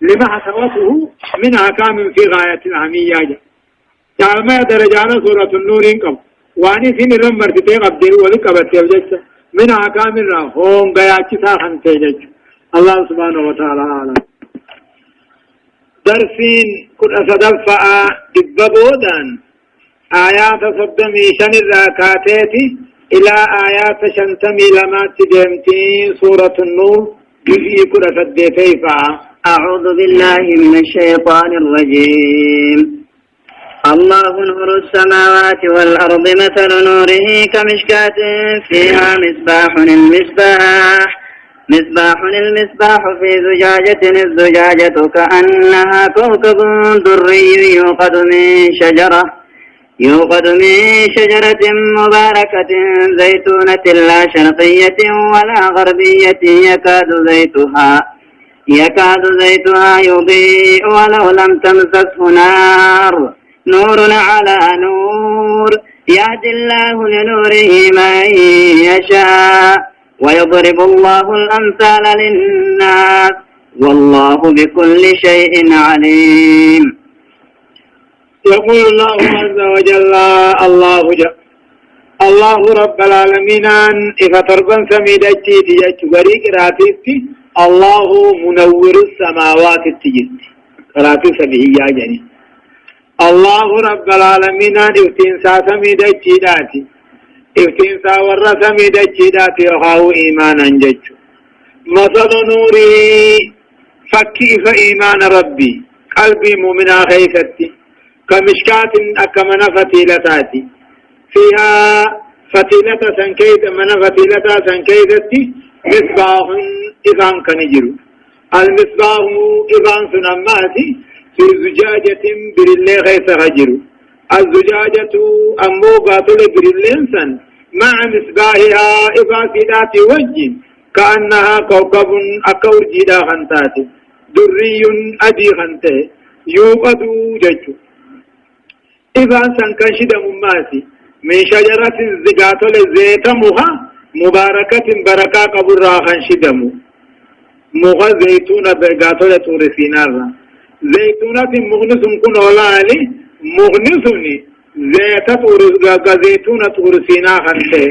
لما حسبته من أحكام في غاية الأهمية تعال ما درجانا سورة النور إنكم واني سين الرمبر تتيق أبديه ولقبت يوجد من أحكام الرحوم قياتي ساخن تيجج الله سبحانه وتعالى عالم درسين كل أصدفع دببودان آيات صدمي شن الراكاتيتي إلى آيات شنتمي لما تدمتي سورة النور جزء كل أصدفع أعوذ بالله من الشيطان الرجيم الله نور السماوات والأرض مثل نوره كمشكاة فيها مصباح في زجاجة الزجاجة كأنها كوكب دري يوقد من شجرة مباركة زيتونة لا شرقية ولا غربية يكاد زيتها يضيء ولو لم تمسسه نور على نور يهدي الله لنوره من يشاء ويضرب الله الأمثال للناس والله بكل شيء عليم. يقول الله عز وجل الله رب العالمين إذا تربا سميدتي تجج بريق راتيتي الله منور السماوات التجد راتي سبيهية جني الله رب العالمين افتين ساسمي دجيداتي افتين ساور سمي دجيداتي وخاو إيمانا ججو مثل نوري فكيف إيمان ربي قلبي مؤمنا خيفتي كمشكات أكمن فتيلتاتي فيها فتيلة سنكيد من فتيلة سنكيدتي مصباح إذان كنجرو المصباح إذان سنماتي في زجاجة بريلي غيث هجر الزجاجة أمو قاتل بريلينسا مع مصباحها إفاسدات وجه كأنها كوكب أكور جدا خنتات دري أدي خنته يوقد جج إذا سنكشد مماسي من شجرة الزقاتل زيتمها مباركة بركة قبر خنشدمو مغا زيتون بقاتل تورسينار زيتونات مغنس كن ولا علي مغنسني زيتونة تورسينا خنته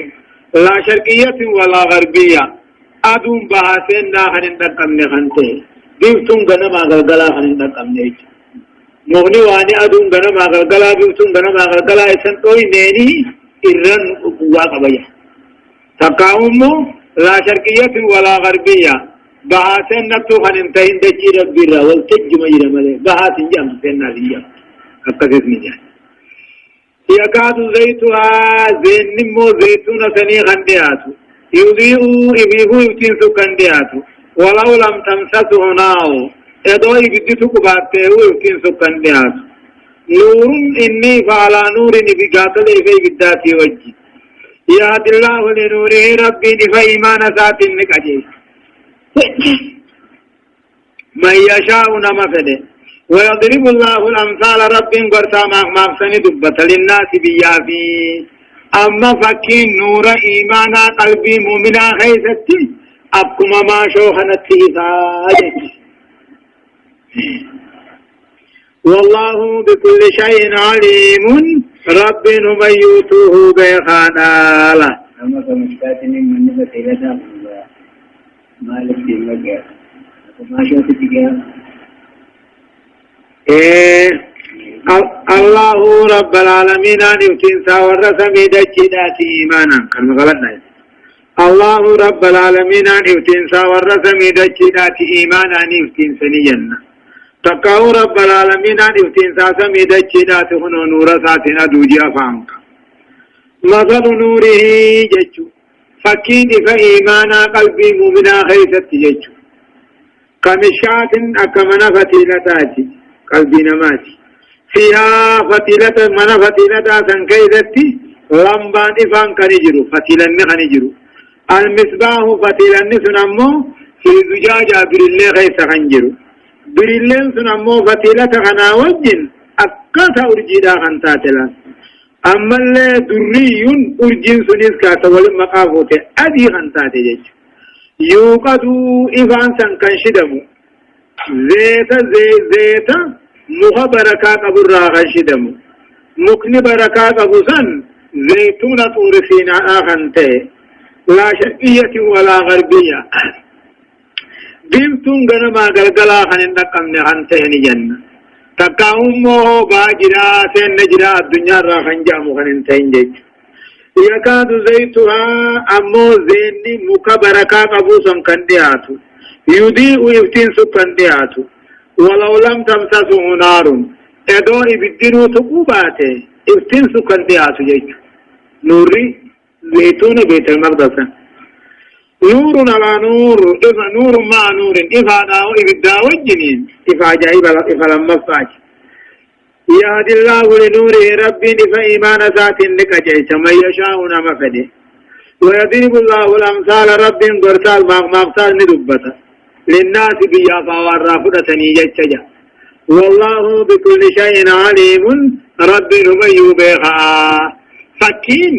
لا شرقية ولا غربية أدوم بحاسين ناخن اندقمني خنته بيفتون غنما غلغلا خن اندقمني مغني واني أدوم غنما غلغلا بيفتون غنما غلغلا اسن توي نيني إرن قوة قبية تقاومو لا شرقية ولا غربية بحاسن نتو خننتين دجي ربي را والتجم يرمله بحاسن جام سننا ليا أكثر من جان يكاد زيتها زين نمو زيتون سني خندياتو يضيء إبيه يتنسو خندياتو ولو لم تمسسه نار ادو يبدتو كباته يتنسو خندياتو نور إني فعلى نور بقاتل في بداتي وجه يهدي الله لنوره ربي فإيمان ذات النكاجي من يشاء نمفده ويضرب الله الأمثال رب قرصا مغسن دبت للناس بيافي أما فكين نور إيمانا قلبي مؤمنا خيستي أبكما ما شوخنته فاجت والله بكل شيء عليم رب نبيوته بخانالا أما كمشكاتني من نفتي لنا مالك في المجال ما شوفت تجاه الله رب العالمين أن يفتن ساور سمي دجدات إيمانا كلمة غلطنا الله رب العالمين أن يفتن ساور سمي دجدات إيمانا أن يفتن سنينا تقاو رب العالمين أن يفتن سمي دجدات هنو نور ساتنا دوجي أفامك مثل نوره ججو فكين فإيمانا قلبي مؤمنا خيست ججو كمشكات أكمن فتيلتاتي قلبي نماتي فيها فتيلة من فتيلة سنكيدتي لمبان إفان كنجرو فتيلة خنجرو المصباح فتيلة سنمو في زجاجة بريلي غيث خنجرو بريلي سنمو فتيلة خناوجن أكتا أرجيدا خنتاتلا أما اللي دري أرجين سنيس كاتول مقافوت أدي خنتاتي جيش يوقدو إفان سنكنشدمو زيت مخبركا أبو الراغشدم مكن بركات أبو سن زيتون طور سيناء غنتي لا شرقية ولا غربية ديمتون غنما غلغلا خنندق من غنتين جنة تكاومو باجرا سين نجرا الدنيا را خنجا مغننتين جيج يكاد زيتها أمو زيني مكبركا قبوسا كندياتو يضيء يفتين سكندياتو ولو لم تمسسه نار ادو ابدنو تقوباته يفتين سكندياتو جيج نوري زيتون بيت المقدس نور على نور إذا نور مع نور إذا داو إبدا وجنين إذا جايب إذا لما فاج يهدي الله لنوره ربي فإيمان ذات لك جيش من يشاء نمفده ويضرب الله الأمثال رب قرصال مغمغصال ندبته للناس بيافا والرافضة نيجتجا والله بكل شيء عليم رب ربي بها فكين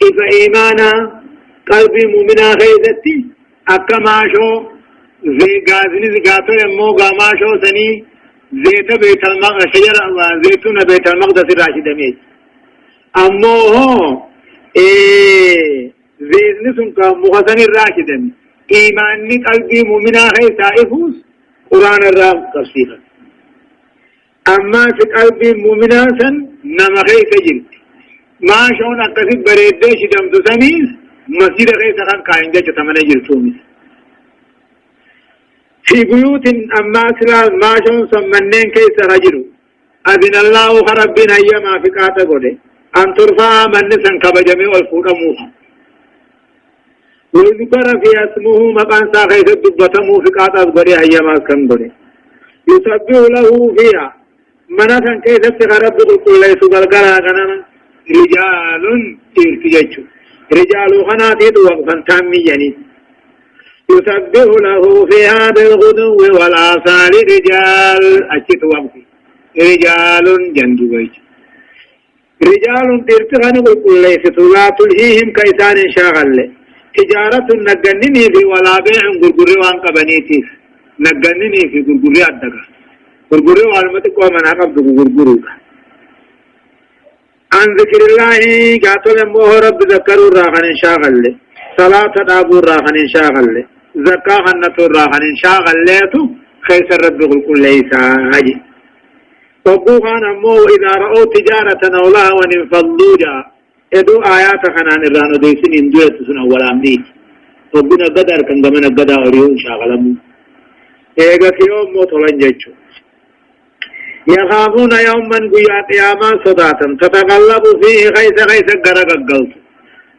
إذا إيمانا قلبي مؤمنا خيزتي أكما شو زي غازني زغاتو يمو غاما شو سني زيت بيت المقدس شجر زيتون بيت المقدس الراشد ميت أمو هو زيتني سنك مغزن الراشد إيماني قلبي مؤمنا خيزة إفوس قرآن الرام تفسيرا أما في قلبي مؤمنا سن نما خيزة جلت ما شون أكسب بريدش دمت سنيس مسجد خيزة خان قائم جاء تمنى جلتومي في بيوت أما سلال ما شون سمنين كيس رجلو أذن الله ربنا أيما في قاطة قده أن ترفع من نسان كبجمي والفور موها وذكر في اسمه مقان ساخيس الدبتمو في قاطة قده أيما كان قده يسبح له فيها منسان كيس رب الكل ليس بالقرى غنانا رجال تيرتججو رجال خناتيد وقفا تامي يعني يسبح له فيها بالغدو والآصال رجال أجت وقفي رجال جندوبيج رجال ترتغن بالكل ليس لا تلهيهم كيسان شاغل تجارة نجنني في ولا بيع غرغري وان قبنيتيس نجنني في غرغري أدقى غرغري والمتك ومن عقب غرغروك عن ذكر الله قاتل موه رب ذكروا الراحن شاغل صلاة دابو الراحن شاغل زكاة النتو الراحن شاغل ليتو خيس الرب كل ليس هجي وقوهان موه إذا رأوا تجارة أولها ونفضوا جا ادو آيات خنان الرانو ديسين اندوية سنة والامنيت وقنا قدر كان من قدر وريون شاغلمو ايغا في يوم موت ولنججو يخافون يوما قيا قياما صداتا تتغلب فيه غيث قرق القلب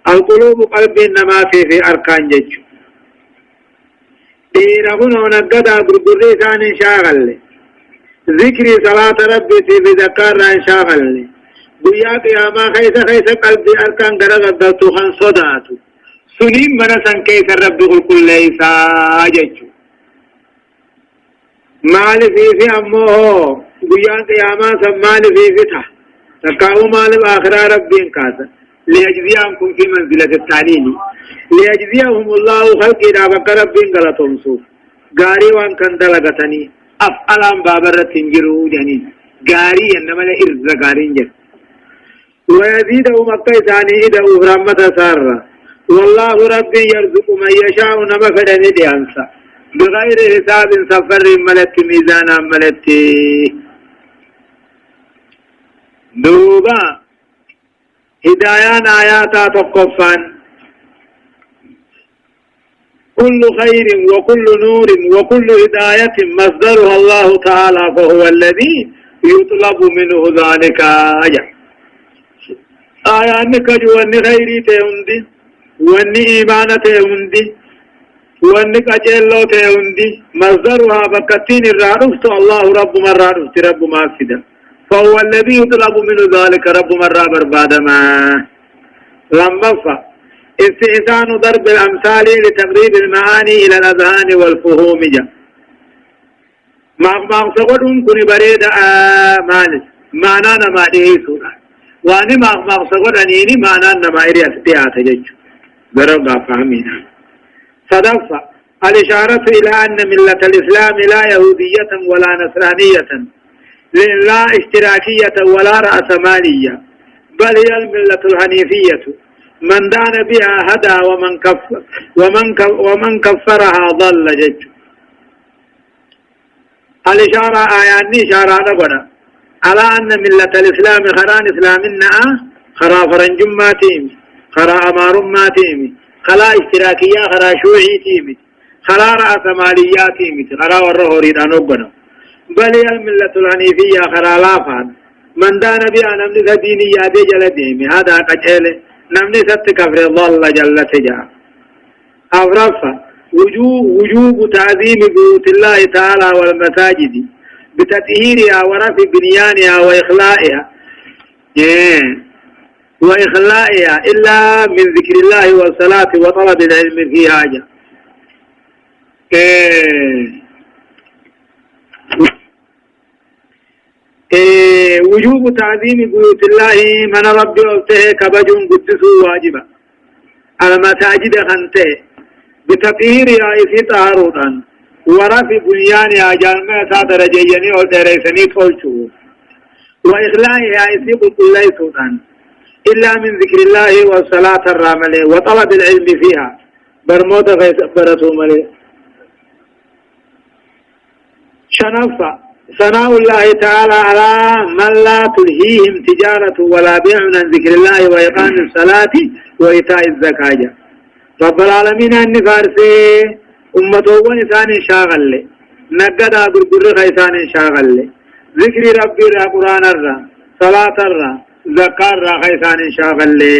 القلوب قلب إنما في أركان جج ديرهن ونقدا برقري ثاني شاغل ذكري صلاة ربي في ذكر شاغل قيا قياما غيث قلب أركان قرق القلب خان صداتو سنين منسا كيف الرب الكل ليس جج مال في أمه قيان قياما سمال في فتح تقاو مال الآخرة ربين كاسا ليجزيهم في منزلة التعليل ليجزيهم الله خلق إذا بك ربين غلطهم سوف غاري وان كان دلغتني أفعلان بابرة تنجروا جنين غاري إنما لإرز غارين جن ويزيدهم القيساني إذا رحمة سارة والله ربي يرزق من يشاء نمفدن ديانسا بغير حساب سفر ملت ميزانا ملت دوبا هدايان آياتا تقفان كل خير وكل نور وكل هداية مصدرها الله تعالى فهو الذي يطلب منه ذلك أجل آيان كجو أن خيري تهندي وأن إيمان تهندي وأن كجلو تهندي مصدرها بكتين الرادفت الله رب من رادفت رب ما فدا فهو الذي يطلب منه ذلك رب مرة بربادما لما استئذان ضرب الأمثال لتقريب المعاني إلى الأذهان والفهوم جا ما سقطهم كن بريد مالس معنى نما إيه سورة واني ما سقط أنيني معنى نما إيه أستيات جج برغا فهمينا صدفة الإشارة إلى أن ملة الإسلام لا يهودية ولا نصرانية، لا اشتراكية ولا رأسمالية، بل هي الملة الحنيفية، من دان بها هدى ومن كفرها ضل جج. الإشارة آياني إشارة نقول على أن ملة الإسلام خران إسلامنا خرا فرنجماتهم خرا أمارماتهم خلا اشتراكية خرا شوعيتهم خلا رأسمالياتهم خرا ورهوريدان ربنا، بل هي الملة الحنيفية خرا لافان، من دان بها نمني ديني يادي جلدهم هذا قجل نمني ستكفر ضل جل تجا. أفرفا وجوب تعظيم بيوت الله تعالى والمساجد بتطهيرها ورفع بنيانها وإخلاءها إلا من ذكر الله والصلاة وطلب العلم في حاجة. وجوب تعظيم بيوت الله من ربي ألته كبجون قدسه واجبا على مساجد خنته بتطهيرها في طهارة ورفع بنيانها جالما سادر جيني أو دريسني تولشو وإخلاءها يسيق كل سودان إلا من ذكر الله والصلاة الراملة وطلب العلم فيها برموت غيث برسوم عليه. شنفة ثناء الله تعالى على من لا تلهيهم تجارة ولا بيع عن ذكر الله وإقام الصلاة وإيتاء الزكاة. رب العالمين أن فارسي أمته ونسان شاغل لي نقد أقرقر خيسان شاغل لي ذكر ربي را قرآن را صلاة را زكاة را خيسان شاغل لي.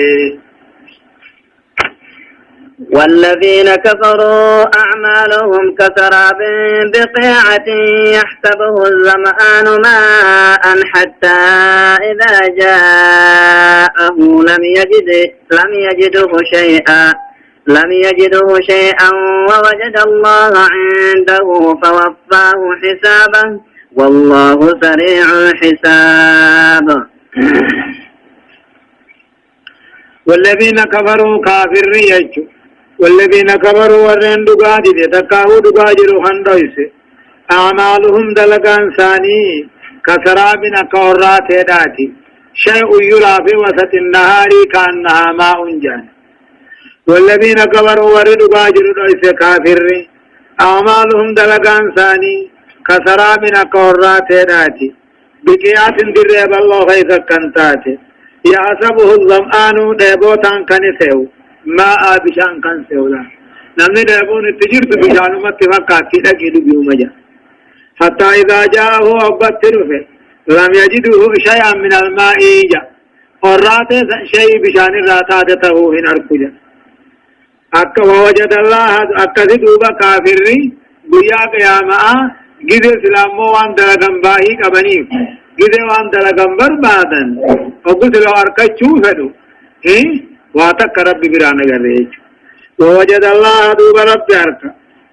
والذين كفروا أعمالهم كسراب بقيعة يحسبه الظمآن ماء حتى إذا جاءه لم يجده شيئا ووجد الله عنده فوفاه حسابه والله سريع الحساب. والذين كفروا كافر يجو والذين كفروا ورن دقادي تكاهو دقاجر خندويس أعمالهم دلقان ثاني كسراب كورات داتي شيء يرى في وسط النهار كأنها ماء جان. والذين كفروا ورن دقاجر دويس كافر أعمالهم دلقان ثاني كسراب كورات داتي بكيات درب الله غيث كنتاتي يحسبه الظمآن ديبوتان كنسيو ماء بشان كنسيو لا نمني ديبون التجرت بشان متفقاتي لكيدو بيومجا حتى إذا جاءه أبتره لم يجده شيئا من الماء إيجا ورات شيء بشان راتادته هن أركجا أكا ووجد الله أكا ذدوبا كافري بيا قياما جذ سلامو وان دلقن باهي كبنيف جذ وان دلقن بربادن وقلت له أركجو فدو واتك ربي برانا قريج ووجد الله دوب ربي أركا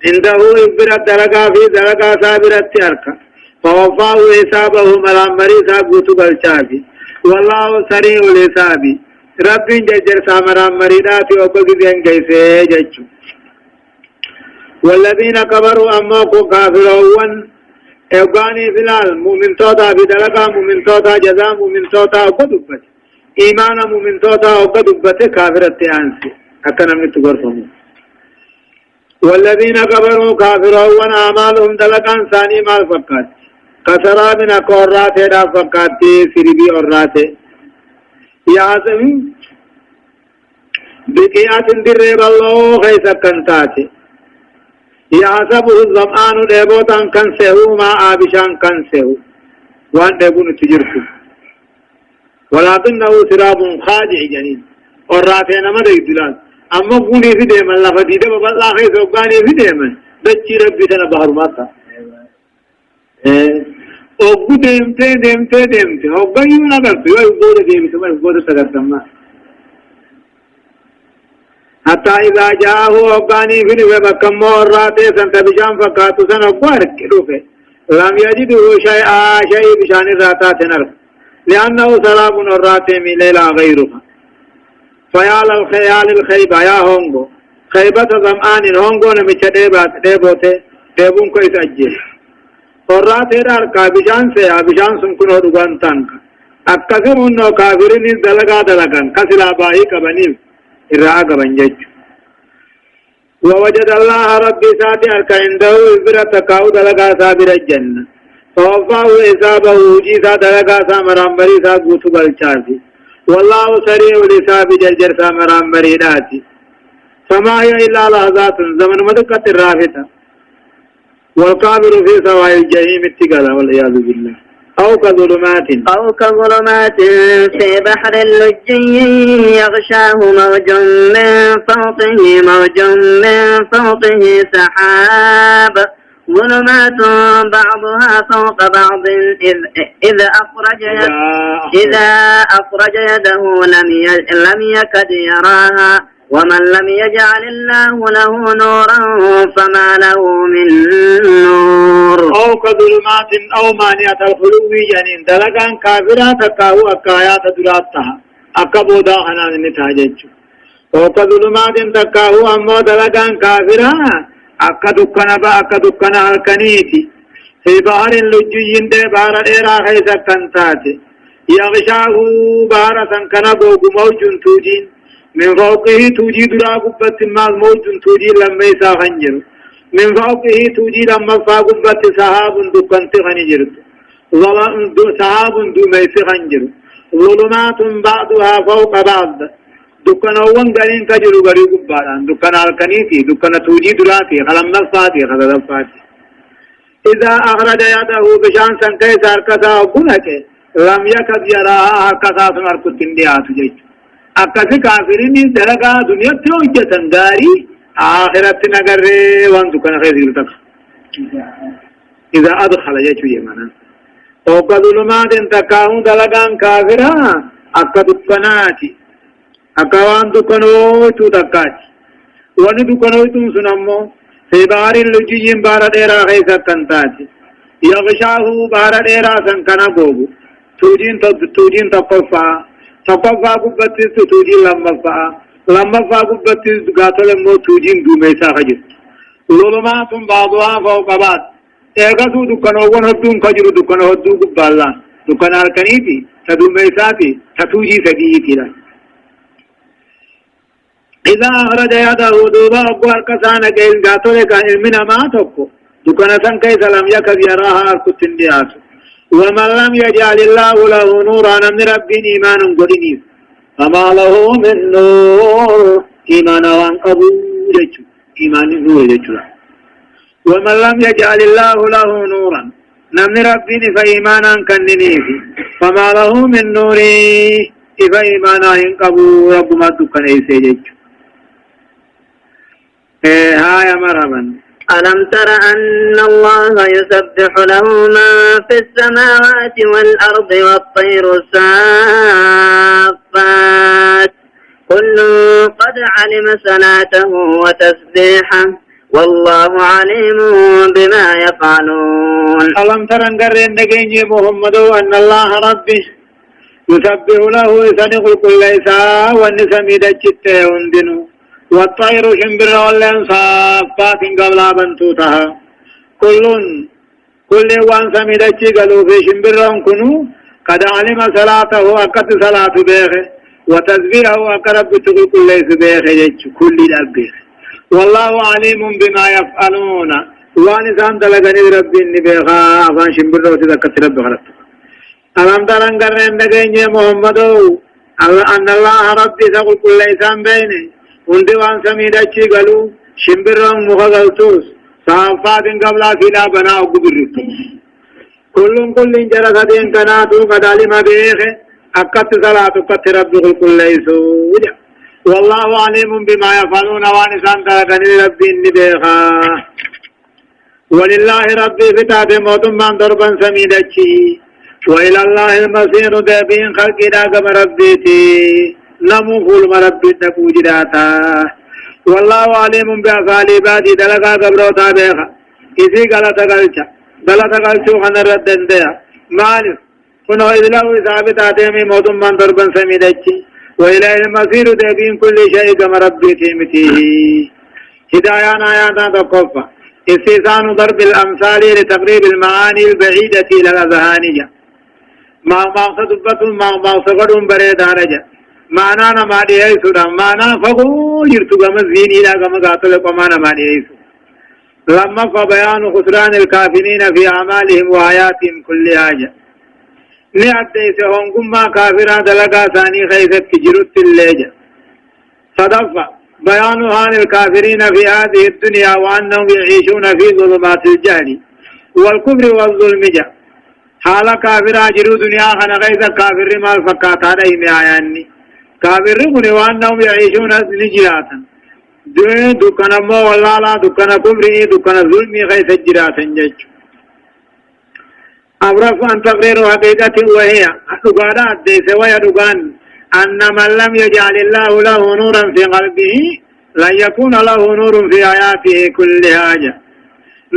عنده إبرا دلقا في دلقا سابرت أركا فوفاه حسابه ملامري سابوتو بالشافي والله سريع الحساب ربي ججر سامرام مريداتي وقل بين كيسي ججو. والذين كبروا أماكو كافرون إبقاني فلال مؤمن توتا بدلقا مؤمن توتا جزا مؤمن توتا وقدبت إيمان مؤمن توتا وقدبت كافرت أنسي أكنا من تقرفهم. والذين كبروا كافرون أعمالهم دلقا ثاني مال فقات كسراب قرات دا فقات سربي أرات يعزم بقيات درب الله خيس كنتاتي يحسبه الظمآن ديبوتان كنسه ما آبشان كنسه وان ديبون تجرسه ولكنه سراب خادع جنين وراتين مدى الدلال أما قولي في ديما لفتيدة وبالله خيس وقاني في ديما دجي ربي سنة بحر ماتا وقو ديمتي وقايو نقرت ويقود ديمتي ويقود تقرتما حتى إذا جاءه أباني في نفسه مرات سنتبشان فقاتو سنقوارك روفه لم يجده شيء بشان الراتات نرف لأنه سراب الرات من ليلة غيرها فيال الخيال الخيب يا هونغو خيبة ظمآن هونغون ميشديبات ديبوتي ديبون كويس أجل قرات إرار كابشان سيا بشان سنكون هدوغان تانك أكثر منه كافرين دلغان كسلا باهي كبنيم إرعا كبنجج ووجد الله ربي ساتي أرك عنده إبرة تقاو دلغا سابر الجنة فوفاه إصابه وجيسا دلغا سامران بريسا قوتو بالشاسي والله سريع لساب جرجر سامران بريداتي فما هي إلا لحظات زمن مدقة الرافتة والقابل في سواء الجحيم اتقال والعياذ بالله أو كظلمات في بحر اللجي يغشاه موج من فوقه سحاب ظلمات بعضها فوق بعض إذا أخرج يده لم يكد يراها ومن لم يجعل الله له نورا فما له من نور أو كظلمات أو مانعة الخلو جنين دلقان كافرات تقاو أكايات دراتها أكبودا حنان نتاجج أو كظلمات تقاو أمو دلقان كافرا أكدكنا الكنيتي في بحر اللجين دي بحر إيرا خيسا كنتاتي يغشاه بحر سنكنا بوغ موج توجين من فوقه توجي درا قبت الماء موج توجي لما يسا خنجر من فوقه توجي لما فا قبت سحاب دكنت خنجر سحاب دو ميس خنجر ظلمات بعضها فوق بعض دكنا وان غرين كجرو غري قباران دكنا الكنيتي دكنا توجي دراتي خلم نفاتي خلم نفاتي إذا أخرج يده بشان سنكي ساركسا وكونك لم يكد يراها كسا سنركت انديات جيش أكاسي كافرين دلقا دنيا تروجة تنغاري آخرت نگر وان دكان خير تك إذا أدخل يجو يمانا وقد ظلمات تكاون دلقان كافرا أكا دكاناتي أكا وان دكانو تو تكاتي وان دكانو تنسنمو في بحر اللجيين بار ديرا خيسا كنتاتي يغشاه بار ديرا سنكنا بوبو توجين تقفا تقفا قبتس توجي لما فا قبتس قاتل مو توجين دوميسا خجر ظلمات بعضها فوق بعض ايغاسو دكانو ون هدون خجر دكانو هدو قبالا دكان الكنيتي تدوميساتي تتوجي سديتي لا إذا أخرج يده دوبا أقوال كسانا كيل قاتل كإلمنا ما تقو دكان سنكي سلام يكذ يراها كتندياتو ومن لم يجعل الله له نورا من ربي إيمان قدنيس فما له من نور إيمان وانقبو جيشو إيمان نور جيشو ومن لم يجعل الله له نورا من ربي فإيمانا كننيس فما له من نور فإيمانا ينقبو رب ما دكان إيسي جيشو هاي مرحبا ألم تر أن الله يسبح له ما في السماوات والأرض والطير الصافات كل قد علم صلاته وتسبيحه والله عليم بما يفعلون ألم تر أن قرن نجيني محمد أن الله ربي يسبح له سنق كل إساء والنسمي دجت وندنو والطير شمبر واللين صافات قبل بنتوتها كل وان سميدتي قالوا في شمبر كنو قد علم صلاته أكت صلاة بيخه وتسبيحه أقرب تقول كل بيخه كل الأبيخ والله عليم بما يفعلون وانسان تلقني ربي بيخا أفان شمبر وتذكت رب غلط ألم ترن قرن نجيني محمد أن الله ربي تقول كل إنسان بينه وندي وان سميدتي قالوا شمبرهم مخلطوس صافات قبل فينا بنا وقبرت كل جرسدين كناتو قد علم بيخ أكت صلاة قد ربه كل يسود والله عليم بما يفعلون وانسان تلقني ربي بيخا ولله ربي فتاة موت من ضربا سميدتي وإلى الله المصير دابين خلق داقم ربيتي نمو فول مربي تكو جراتا والله عليم بأفعال عبادي دلقا قبروتا بيخا إذي غلطة قلشو خنا ردن ديا مالف كنو إذ له إثابت آتيمي موت من ضربا سميدتي وإلى المصير دابين كل شيء كما ربي تيمتيه هدايان آيات تقفى استيسان ضرب الأمثال لتقريب المعاني البعيدة إلى الأذهانية ما مقصد ما مقصد بريد هرجة معنى ما ديسو معنى فقول يرتو مزين إلى كما قاتل قمانا ما ديسو لما فبيان خسران الكافرين في أعمالهم وآياتهم كل حاجة نعديس هم ما كافران دلقا ثاني خيثت تجرت الليجة صدفة بيان حال الكافرين في هذه الدنيا وأنهم يعيشون في ظلمات الجهل والكفر والظلم جاء حال كافر أجروا دنيا خنا غيظ كافر ما الفكات عليهم آياني كافر وأنهم يعيشون نجراتا دكان مو والله لا دكان كفري دكان ظلم غيث جراتا جج أبرف أن تقرير حقيقة وهي دقانات ديس ويا دقان أن من لم يجعل الله له نورا في قلبه لن يكون له نور في آياته كل حاجة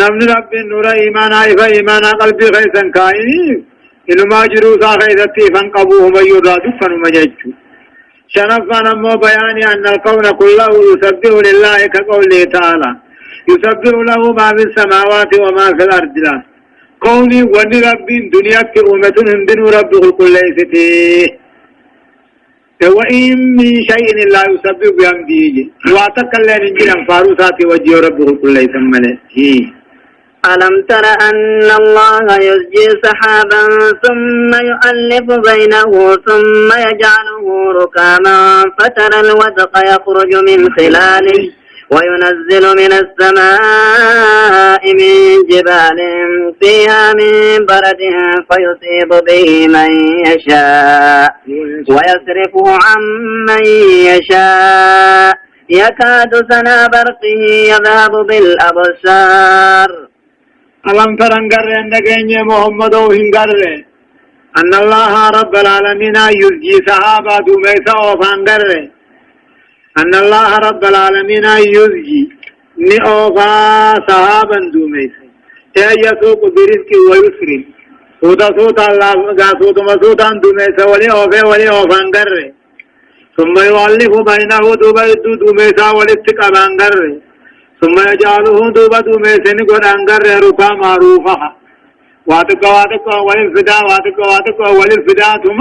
نمن رب النور إيمانا فإيمانا قلبي خيسا كائني إنما جروسا خيستي فانقبوه من يراد فنمجج شنفا نمو بياني أن الكون كله يسبح لله كقوله تعالى يسبح له ما في السماوات وما في الأرض له قولي ون رب دنيا كأمة هندن ربه كل ستيه وإن من شيء لا يسبح بحمده واتكلم نجينا فاروسات وجه ربه كل يسمى ألم تر أن الله يزجي سحابا ثم يؤلف بينه ثم يجعله ركاما فترى الودق يخرج من خلاله وينزل من السماء من جبال فيها من برد فيصيب به من يشاء ويصرفه عن من يشاء يكاد سنا برقه يذهب بالأبصار ألم تر أنقر أنك محمد وهنقر أن الله رب العالمين يزجي سحابا دوميسا وفانقر أن الله رب العالمين يزجي نئوفا سحابا دوميسا يسوق برزق ويسرم صوتا الله صوتا دوميسا ولي أوفانقر ثم يؤلف بينه دوميسا ولتقبانقر ثم يجعله دوميسا نقرانقر ركا معروفها واتقا وللفدا وللفدا ثم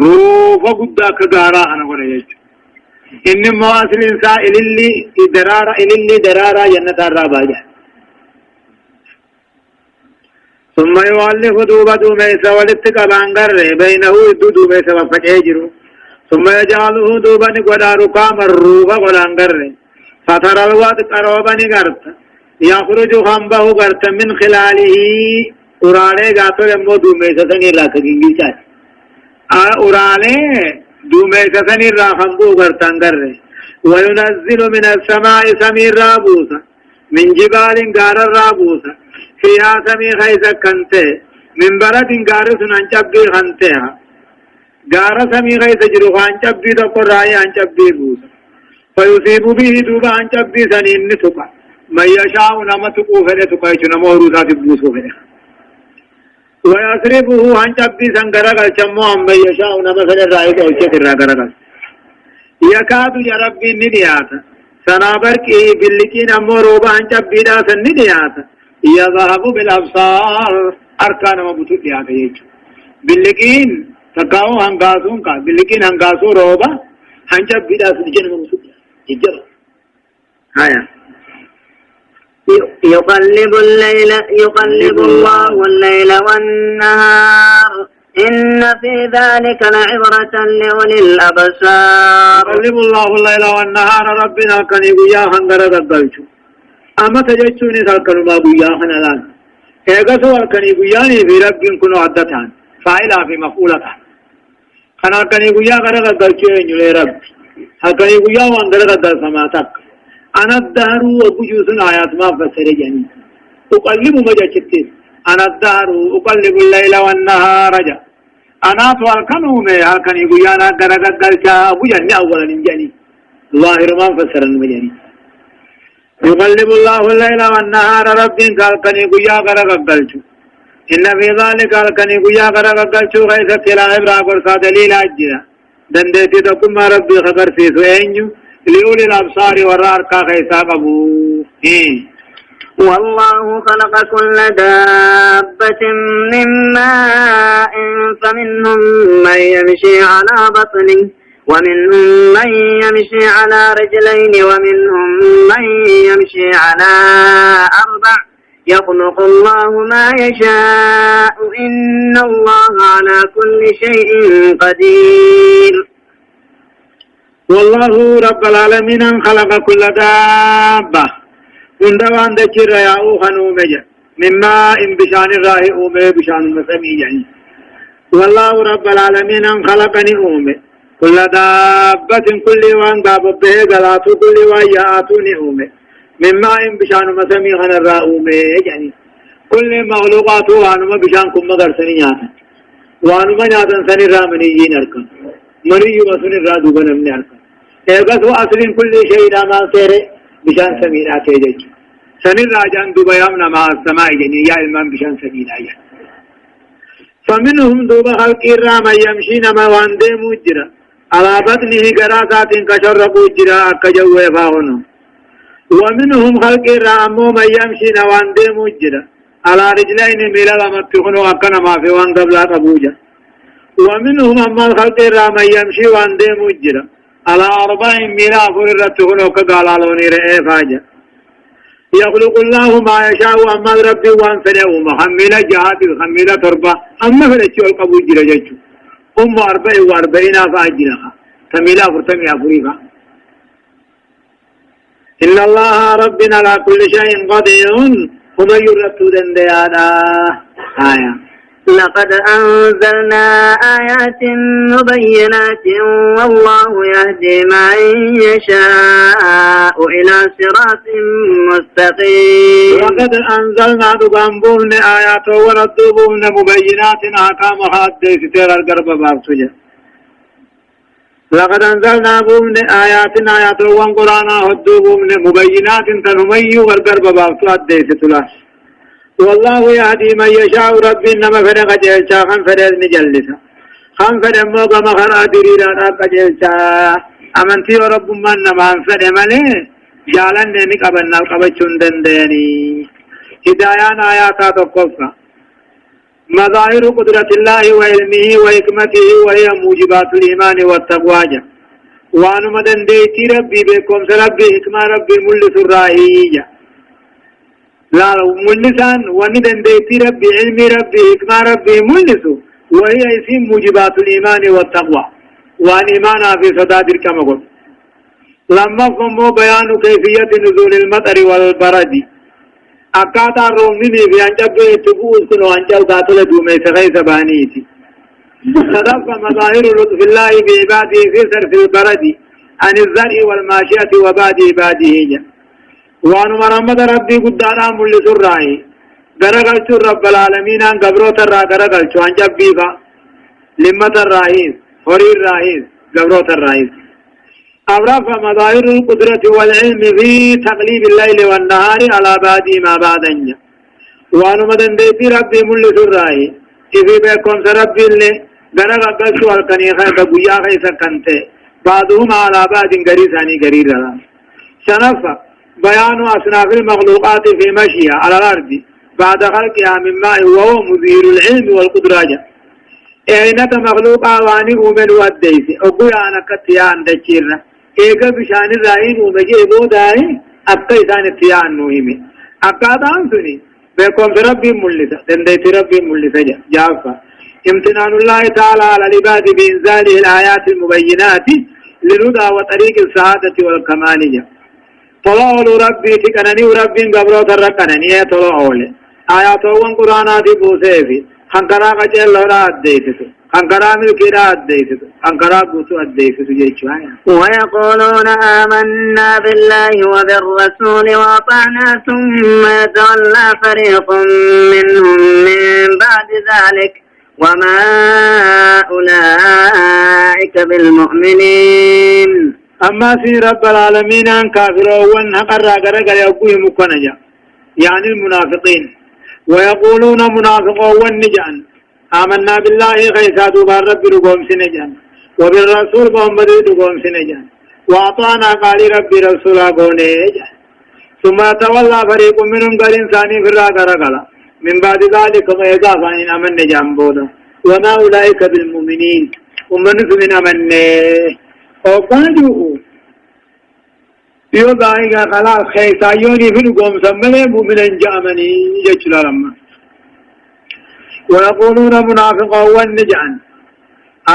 روفا قد كدارا أنا قريش إن مواصل إنسان إلي درارا جنة الرابعة ثم يؤلف دوميسا ولتقبانقر بينه دوميسا وفتحجر ثم يجعله نقرا ركا مروفا قرانقر فترى الواد قروبا نقرت يخرج خنبه قرت من خلاله أرالي قاتل يمو دوميسا سنير راكين جيشات أرالي دوميسا سنير راخنبه قرتان قرر وينزل من السماء سمير رابوسا من جبال قار رابوسا فيها سمي خيسا كنته من برد قار سنانشبه خنتها قار سمي خيسا جلو خانشبه تقر رأي انشبه بوسا فيصيب به دوبا انشبه سنين نتقى من يشاء نمتقو فلتقى يشنمو روسات بوسو فلتقى ويصرفه عن جبي سنغرق الشمو عما يشاء نمسل الرائق أو شكر رقرق يكاد جربي نديات سنابرك باللكين أمو روبا عن جبي داسا نديات يذهب بالأبصار أركان مبتوط ديات يجو باللكين تقاو هنغاسون کا باللكين هنغاسو روبا عن جبي داسا جن مبتوط يجو آية يقلب الله الليل والنهار إن في ذلك لعبرة لأولي الأبصار يقلب الله الليل والنهار ربنا كان يقيا هنغر دقلشو أما تججوني سالكنو ما قيا هنالان ايغسو كان يقياني في رب كنو عدتان فاعلا في مفعولتان خنا كان يقيا غر دقلشو ينجل رب كان يقيا وانغر دقل سماتك أنا الدهر وبجوز آيات ما فسر جاني أقلب مجاچتين أنا الدهر أقلب الليل والنهار جا أنا توالكنو ميها كان يقيانا غرغت دلشا بجاني أولا جاني ظاهر ما فسر المجاني يقلب الله الليل والنهار رب قال كان يقيا غرغت دلشو إن في ذلك قال كان يقيا غرغت دلشو غيثت إلى عبرا قرصا دليل أجلا دندتي تقوم ربي خبر في سوينجو لأولي الأبصار والراركا خيسا قبو والله خلق كل دابة من ماء فمنهم من يمشي على بطنه ومنهم من يمشي على رجلين ومنهم من يمشي على أربع يخلق الله ما يشاء إن الله على كل شيء قدير والله رب العالمين خلق كل دابة وندوان دكير يا أوخنو مجا مما إن بشان الراه أومي بشان المسمي يعني والله رب العالمين خلقني أومي كل دابة كل وان داب به غلاتو كل وان ياتوني أومي مما إن بشان المسمي خن الراه أومي يعني كل مخلوقات وانما بشان كم مغر سنيات وانما ناتن سني رامنيين أركن مري وسن الراه دوبن من أركن إيقظ وأصل كل شيء ما سيره بشان سمينات يجي سن الراجان دوبا يامنا مع السماء يعني يا إمام بشان سمينات فمنهم دوبا خلق الرام يمشي نما واندي مجرى على بطنه قراسات كشرب جرى أكجو فاهنو ومنهم خلق الرام من يمشي نواندي مجرى على رجلين ميلا متخنو أكنا ما في وان قبل أبوجا ومنهم أما خلق الرام يمشي واندي مجرى على 40 ميلا فررتهن وكقالالوني رئي فاجة يخلق الله ما يشاء أما ربي وانسنه محملة جهات الخميلة تربة أما فلتشو القبول جرجتشو 44 فاجرها تميلا فرتمي أفريقا إن الله ربنا على كل شيء قدير هم يرتو دنديانا آية لقد أنزلنا آيات مبينات والله يهدي من يشاء إلى صراط مستقيم لقد أنزلنا دبانبون آيات وردبون مبينات أحكامها الديستير القرب بابسجة لقد أنزلنا بون آيات وانقرانا هدوبون مبينات تنمي والقرب بابسجة الديستير والله يهدي من يشاء ربي إنما فرق جيلشا خم فرق نجلسا خم فرق موقع مخرا دريرا رب جيلشا أمنتي ورب من نمان فرق ملي جالن نمك أبنى القبچون دنديني هدايان آياتا تقفا مظاهر قدرة الله وعلمه وحكمته وهي موجبات الإيمان والتقوى وانما دنديتي ربي بكم سربي حكمة ربي ملس الرائية لا ملسان وندن ديتي ربي علمي ربي حكمة ربي ملسو وهي اسم موجبات الإيمان والتقوى وان إيمانا في صدادر كما قلت لما فمو بيان كيفية نزول المطر والبرد أكاتا رومني في أنجب تبوز كنو أنجل قاتل دومي سغي سبانيتي صدق مظاهر لطف الله بعباده في صرف البرد عن الزرع والماشية وبعد عباده وانو مرمد ربي قدانا ملس الرائي غرقلت رب العالمين ان قبروت الرا غرقلت عن جبيبا لمة الرائيس حرير الرائيس قبروت الرائيس أبرف مظاهر القدرة والعلم في تقليب الليل والنهار على بادي ما بعدنيا وانو مدن ديتي ربي ملس الرائي إذي بيكم سربي اللي غرقلت والقنيخة بقويا خيسا كنته بعضهم على بعد غريساني غرير شنفة بيان أصناف المخلوقات في مشيها على الأرض بعد خلقها من ماء وهو مظهر العلم والقدرة أينك مخلوقا واني أمن والديس أقول أنا كتيان دجيرنا إيقا بشان الرائين ومجي بوداي أبقيسان التيان مهمي أقادان سني بيكم ربي ملسة تنديت ربي ملسة جافة امتنان الله تعالى على العباد بإنزاله الآيات المبينات للهدى وطريق السعادة والكمالية طلعوا ربي تكنني وربي قبرو تركنني طلعوا لي آيات وان قرآنات بوسيفي خنقرا قجل لورا أديتسو خنقرا ملكيرا أديتسو خنقرا بوسو أديتسو جيشوانا ويقولون آمنا بالله وبالرسول وأطعنا ثم يتولى فريق منهم من بعد ذلك وما أولئك بالمؤمنين أما في رب العالمين أن كافرون هقرى قرق يقوي مكونجا يعني المنافقين ويقولون منافقون نجان آمنا بالله غيثا دوبار رب رقوم سنجان وبالرسول محمد رقوم سنجان وأطعنا قال ربي رسولا قوني ثم تولى فريق منهم قال إنساني في الراقة من بعد ذلك ما يقافان أمن جنبودا وما أولئك بالمؤمنين ومن من أمن وقالوا يوضعي خلاص خيسايوني في القوم سمني مؤمنا جامني يجل لما ويقولون منافقا والنجعن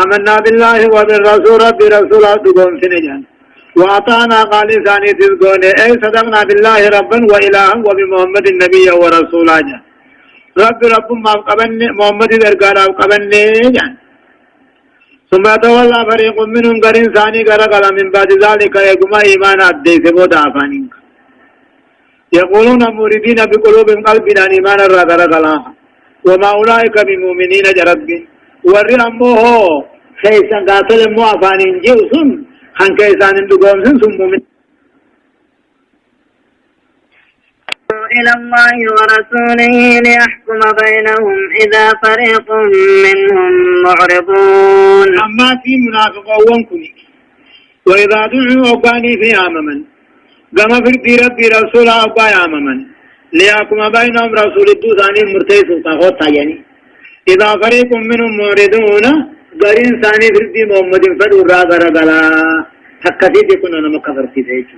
آمنا بالله وبالرسول ربي رسول قوم سنجعن وأطعنا قال ثاني تذكون أي صدقنا بالله ربا وإلها وبمحمد النبي ورسولا رب ما قبلني محمد درقارا قبلني جان ثم تولى فريق منهم قرين ثاني قرقل من بعد ذلك يقوم إيمان أدي سبوت آفانين يقولون موردين بقلوبهم قلبنا إيمان الرقرقل وما أولئك بمؤمنين جرب ورموه خيسا قاتل موافانين جيوسن خان كيسان اندقوم سن مؤمن إلى الله ورسوله ليحكم بينهم إذا فريق منهم معرضون أما في منافق وانكني وإذا دعوا أباني في عاممن قام في ربي رسول أبا عاممن ليحكم بينهم رسول الدوثاني مرتيس تاخوت يعني إذا فريق منهم معرضون قرين ثاني في ربي محمد فدو راغ رغلا حكتي تكون أنا مكفر في ذلك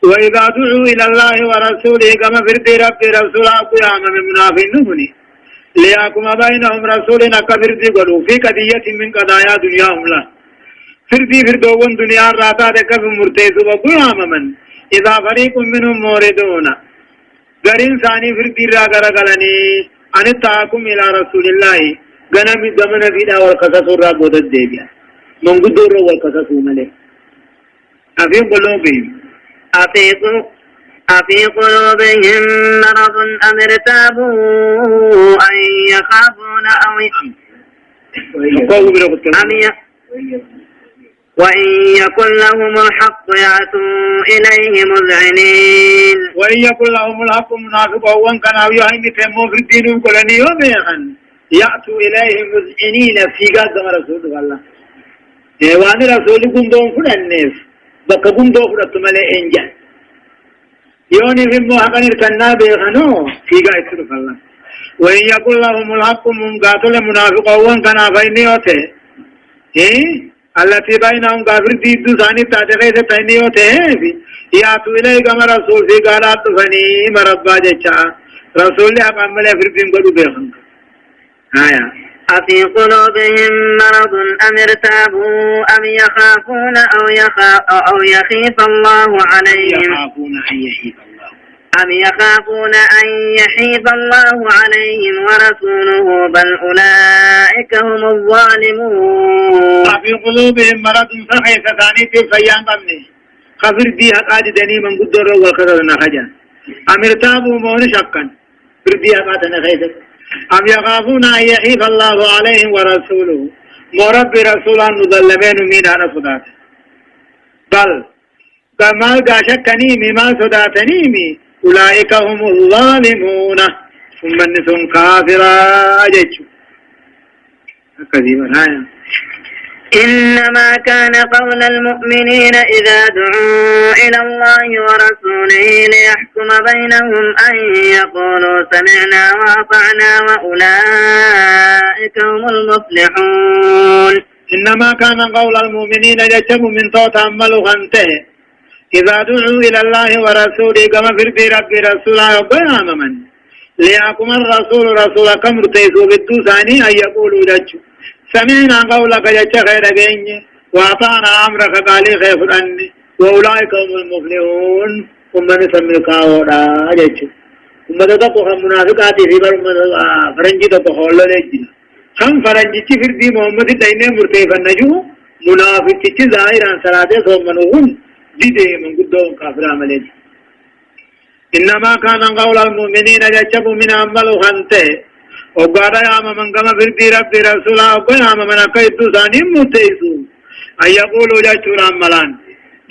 وإذا دعوا إلى الله ورسوله كما فرد رب رسوله قياما من منافقين ليحكم بينهم رسولنا كفرد قالوا في قضية من قضايا دنياهم لا فردون دنيا راتا كف مرتيز وقياما من إذا فريق منهم موردون قرين ثاني فرد راغا قالني أن التحكم إلى رسول الله غنم دمنا فينا والقصص الرابط الدبيا من قدر والقصص ملك أفين قلوبهم أفي قلوبهم مرض أم ارتابوا أن يخافون وإن يكن لهم الحق يأتوا إليه مذعنين وإن يكن لهم الحق منافقا وان كان يهيم تمو في الدين كلني يوميا يأتوا إليه مذعنين في قد رسول الله وأن رسولكم دون فلنف بكم دون فلتملي إنجان يوني في موحقن الكنا بيغنو في قد الله وإن يكن لهم الحق من قاتل منافقا وان كان فإنيوته التي بينهم كافر ديد ثاني تاجري سے پہنی ہوتے ہیں یا تو الے کما رسول سے قالات فنی مربا جچا رسول نے عمل پھر بھی کو بہن آیا أفي قلوبهم مرض أم ارتابوا أم يخافون أو يخيف الله عليهم يخافون أن يحيف الله عليهم ورسوله بل أولئك هم الظالمون في قلوبهم مرض فخيف ثاني في فيان قمني خفر بيها قاد دني من قدر والخذر نخجا أم ارتابوا مون شقا فر بيها قاد نخيف أم يخافون أن يحيف الله عليهم ورسوله مرب رسولا مظلمين من على صدات بل كما قاشكني مما صداتني أولئك هم الظالمون ثم نسون كافرا جيشو كذيبا هايا إنما كان قول المؤمنين إذا دعوا إلى الله ورسوله ليحكم بينهم أن يقولوا سمعنا وأطعنا وأولئك هم المفلحون إنما كان قول المؤمنين يجب من توت عملوا غنته إذا دعوا إلى الله ورسوله كما في رب رسوله وقيام من ليحكم الرسول رسولك مرتيسوا بالدوساني أن يقولوا لك سمعنا قولك جتش خير جيني وأطعنا أمرك قالي خيف أني وأولئك هم المفلحون ثم نسمي كاودا جتش ثم تتقوا منافقات في فرنجي تتقوا الله لجنا هم فرنجي في دي محمد دينه مرتيفا نجو منافق ظاهرا صلاته ثم نهم دي من قدوم كافر عمله إنما كان قول المؤمنين يجب من عمل خنته وقال يا من كما في رب رسوله وقال يا من كيد ثاني متيسو أن يقولوا جشور عملان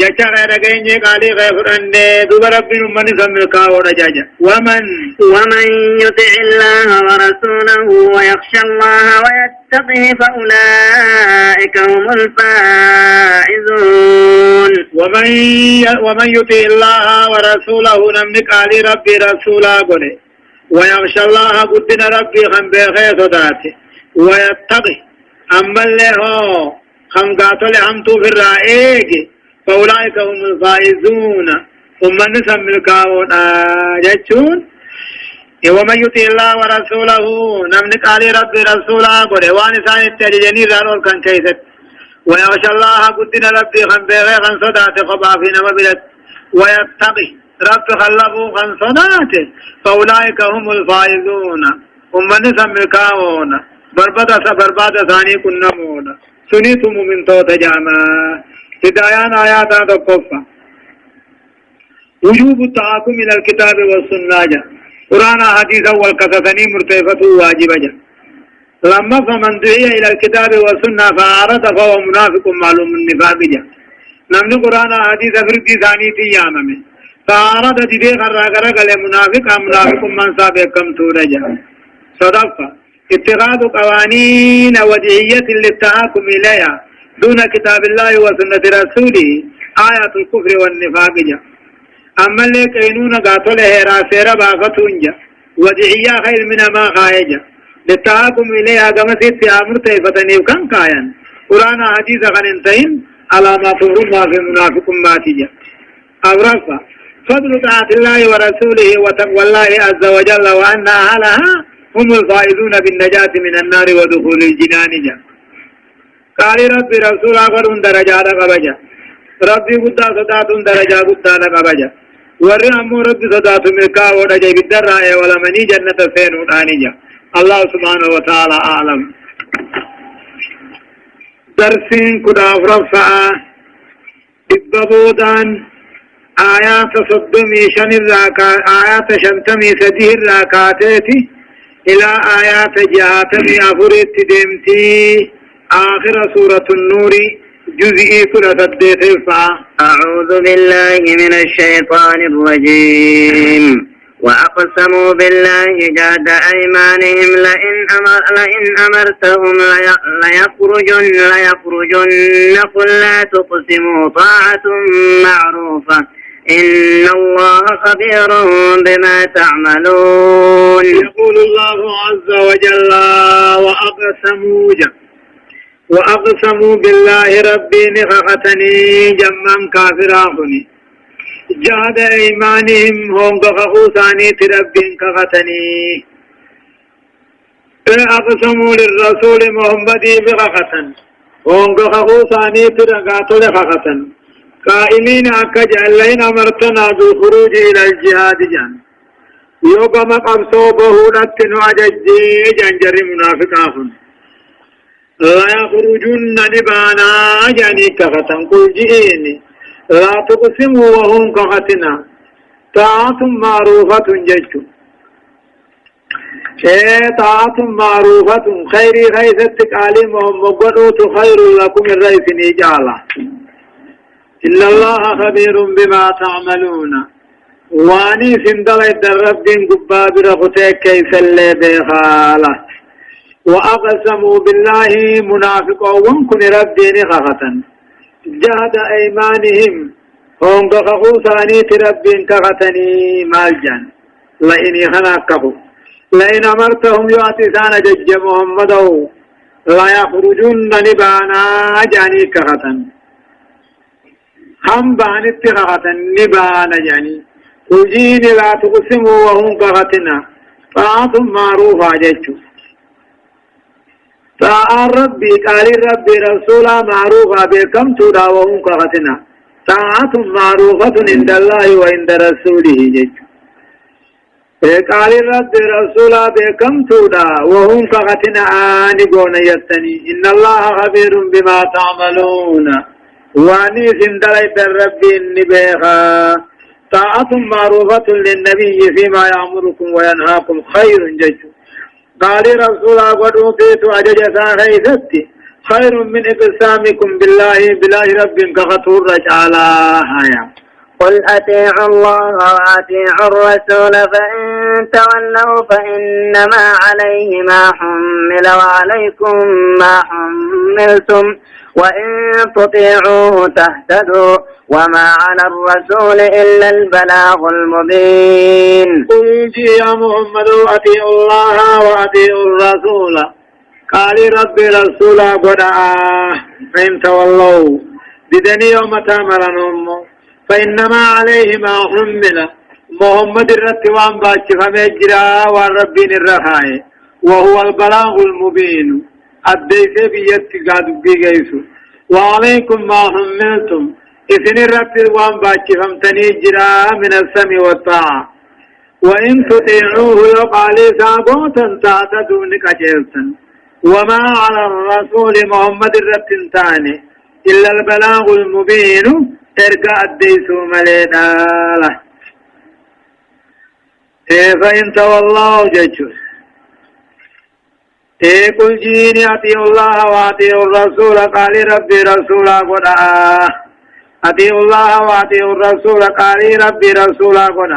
جاء غير جيني قالي غير أن دوب ربي من سمكا ورجاجا ومن يطع الله ورسوله ويخشى الله ويتقه فأولئك هم الفائزون. ومن يطع الله ورسوله نملك علي ربي رسولا قولي ويخشى الله قدنا ربي خم بخير صداته ويتقه أما اللي هو خم قاتل همتو في الرائق فأولئك هم الفائزون ومن سملك جتشون ومن يطع الله ورسوله نملك علي ربي رسولا قولي وانسان التججني ذارور كان كيست ويخشى الله قدنا ربي خم بخير خم صداته خبا في نمبلت ويتقه رب خلقوا خن صناته فأولئك هم الفائزون ومن سمكاون بربادة ثاني كنمون سنيتم من توت جاما هدايان آيات تقفى وجوب التعاقم إلى الكتاب والسنة قرآن حديث والكثثني مرتفة واجب جا لما فمن دعي إلى الكتاب والسنة فأعرض فهو منافق معلوم النفاق جا نمن قرآن حديث فردي ثاني تيامة فأراد دي غرغره قال منافق من سابق كم تورجا صدفة اتخاذ قوانين وضعية للتحاكم إليها دون كتاب الله وسنة رسوله آيات الكفر والنفاق جا أما اللي كينون قاتله راسير باغتون جا وضعية خير من ما خايجا للتحاكم إليها قمت اتعامر تيفتنيو كم كاين قرآن حديث غننتين على ما تغرم في منافق ما تجا أورفا فضل طاعة الله ورسوله وتقوى الله عز وجل وأن أهلها هم الفائزون بالنجاة من النار ودخول الجنان جا قال ربي رسول آخر درجات قبجا ربي قد صدات درجات قد قبجا ورأمو ربي صدات ملكا ورجا بالدرائي ولمني جنة سين ودانجا الله سبحانه وتعالى أعلم درسين كداف رفعا إبابودان آيات صدمي شن الراكات آيات شنتمي سديه الراكاتي إلى آيات جهاتمي أفريت دمتي آخر سورة النور جزئي كل سديت أعوذ بالله من الشيطان الرجيم وأقسموا بالله جهد أيمانهم لئن أمرتهم ليخرجن قل لا تقسموا طاعة معروفة إن الله خبير بما تعملون. يقول الله عز وجل وأقسموا بالله ربي نخختني جمّا كافراهني جهد إيمانهم هم كخوصاني ربي كختني أقسموا للرسول محمد بخختن هم كخوصاني ترقاتل خختن قائلين أكجعل لين أمرتنا بالخروج إلى الجهاد جان يوكما قبصو بهونت نعججي جنجر منافقاهن لا يخرجن نبانا جاني كفتن قل جئيني لا تقسموا وهم كفتنا طاعة معروفة جيشو طاعة معروفة خيري خيثتك عليمهم مقدوت خير لكم الرئيس نجالا إلا الله خبير بما تعملون واني سندل الرب قباب رغتك كيف اللي بخالة وأقسموا بالله منافقا وانكن ربي نخخة جهد أيمانهم هم كخوصاني ربي كختني مالجان لئن خناقه لئن أمرتهم يعطسان جج محمده لا يخرجن نبانا جاني كختن هم بانت كختن نبانا جاني وجين لا تقسموا وهم كختنا طاعة معروفة جيشو طاعة ربي قال ربي رسولا معروفة بكم تودا وهم كختنا طاعة معروفة عند الله وعند رسوله جيشو قال ربي رسولا بكم تودا وهم كختنا آنقون يستني إن الله خبير بما تعملون واني سندلت ربي النبيخا طاعة معروفة للنبي فيما يأمركم وينهاكم خير جيش قال رسول قد أوتيت أجج ساخيثتي خير من اقسامكم بالله رب كغطور رجالا هايا. قل أطيعوا الله وأطيعوا الرسول فإن تولوا فإنما عليه ما حمل وعليكم ما حملتم وإن تطيعوه تهتدوا وما على الرسول إلا البلاغ المبين. قل يا محمد أطيعوا الله وأطيعوا الرسول قال ربي رسولا قد فإن تولوا بدني يوم تامرنهم فإنما عليه ما حمل محمد الرتوان باتش فمجرى والربين الرخاء وهو البلاغ المبين الديس بيت قاد بيغيسو وعليكم ما حملتم إذن الرتوان باتش فمتني جرى من السمع والطاعة وإن تطيعوه يقال سابوتا تعتدون كجلسا وما على الرسول محمد الرتنتاني إلا البلاغ المبين تركا الديسو مليدالا. فإن تولوا ججوس قل جيني أطيعوا الله وأطيعوا الرسول قال ربي رسولا قد أطيعوا الله وأطيعوا الرسول قال ربي رسولا قد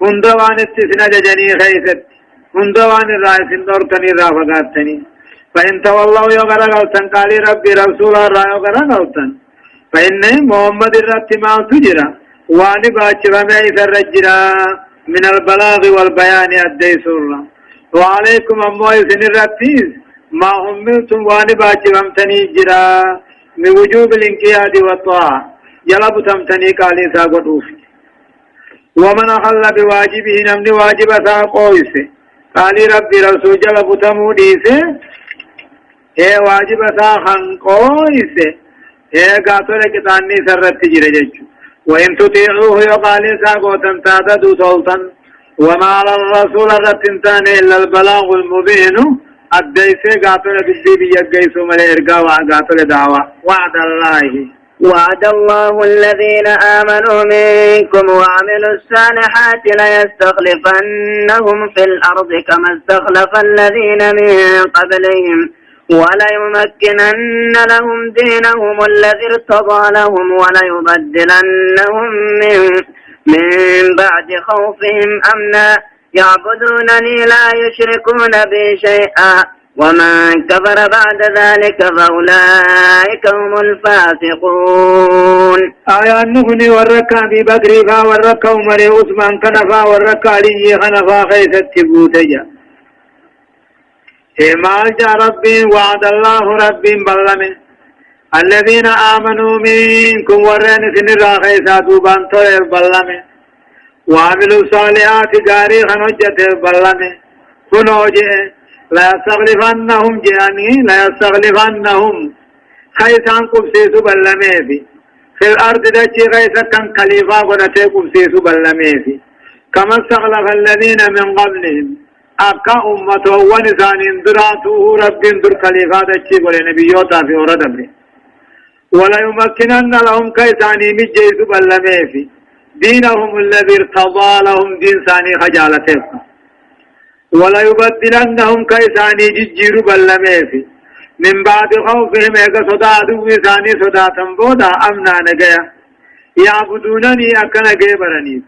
هندوان استثناء جني خيست هندوان الرئيس دورتني رافقاتني فإن تولوا يغرقوتن قال ربي رسولا را يغرقوتن فإن محمد الرتما تجرى واني باچرا ميث الرجرا من البلاغ والبيان الديسورا وعليكم أموي سن الرتيز ما هملتم واني باچرا تنيجرا من وجوب الانقياد والطاعة يلب تمتني قالي ساقوف ومن أخل بواجبه نمني واجب ساقويس قال ربي رسول جلب تموديس واجب ساقويس قاتل كتاني سرت جرجج وإن تطيعوه يقال ساقوتن تعتدوا سلطا وما على الرسول رتنتان إلا البلاغ المبين الديس قاتل بالديب يقيسو من إرقاء قاتل دعوة وعد الله الذين آمنوا منكم وعملوا الصالحات ليستخلفنهم في الأرض كما استخلف الذين من قبلهم وليمكنن لهم دينهم الذي ارتضى لهم وليبدلنهم من بعد خوفهم أمنا يعبدونني لا يشركون بي شيئا ومن كفر بعد ذلك فأولئك هم الفاسقون. آية نغني وركا ببكري فا وركا عمري عثمان كنفا وركا علي خنفا خيث التبوتيا مال جاء ربي وعد الله ربي بلمه الذين آمنوا منكم ورين سنرا خيساتو بانتو بلمه وعملوا صالحات غاري خنوجة بلمه خنوجه لا يستغلفنهم جاني لا يستغلفنهم خيسان قبسيسو بلمه في الأرض دچي خيسا كان خليفة ونتي قبسيسو بلمه كما استغلف الذين من قبلهم أكا أمته ونسان اندراته رب اندر خليفات اچي قول نبيوتا في ورد امري ولا يمكنن لهم كيساني مجيس بلميفي دينهم الذي ارتضى لهم دين ثاني خجالته ولا يبدلنهم كيساني ججير بلميفي من بعد خوفهم ايقا صدا عدو ثاني صدا تنبودا أمنا نگيا يعبدونني أكنا قيبرني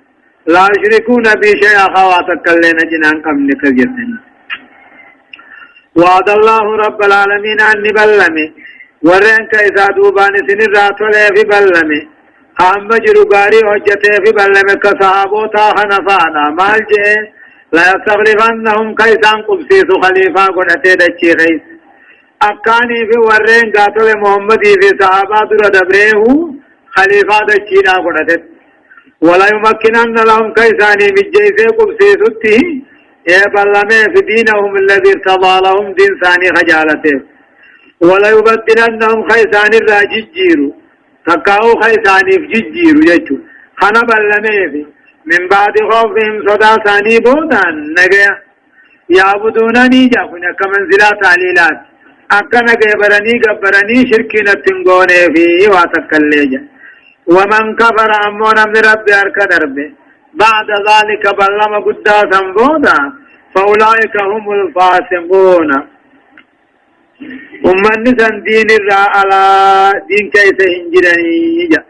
لا يشركون بي شيئا خواتك اللين جنان قم نكجتني وعد الله رب العالمين عني بلمي ورنك إذا دوبان سنرات ولا في بلمي هم مجرو غاري حجته في بلمي كصحابوتا خنفانا مالجئ لا يستغلفنهم كيسان قبسيس خليفة قدته دچي خيس أكاني في ورن قاتل محمدي في صحابات ردبره خليفة دچي نا قدته ولا يمكنن لهم كيساني بجيسي قبسيسوتي بلمي في دينهم الذي ارتضى لهم دين ثاني خجالته ولا يبدلنهم خيسان الراججيرو تقاو خيساني في ججيرو يجو خنا بلمي في من بعد خوفهم صدا ثاني بودان نگيا يعبدونني جاكونا كمنزلة تعليلات أكنا قبرني شركنا تنقوني فيه واتكالليجا ومن كفر أمونا من ربي أرك دربه بعد ذلك بلما قداسا بودا فأولئك هم الفاسقون أمني سن دين الرا على دين كيس هنجرني جا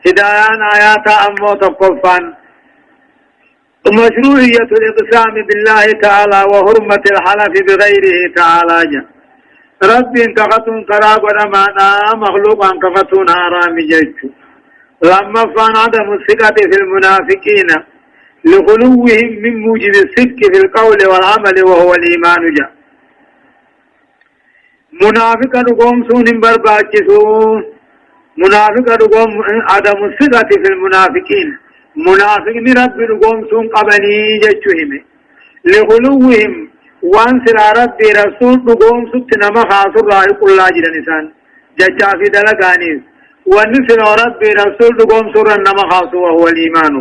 هدايان آيات أمو تقفان مشروعية الإقسام بالله تعالى وحرمة الحلف بغيره تعالى جا رب انتقتون قراب ونمانا مخلوق انتقتون حرام جيشو لما فان عدم الثقة في المنافقين لغلوهم من موجب الصدق في القول والعمل وهو الإيمان جا منافقا نقوم سون برباكسون منافقا نقوم عدم الثقة في المنافقين منافق رب نقوم سون قبني جيشوهم لغلوهم وانسل ربي رسول نقوم ستنا مخاصر رائق الله جل نسان ججا في دلقانيس ونسل ربي رسول نقوم سرنا مخاصر وهو الإيمان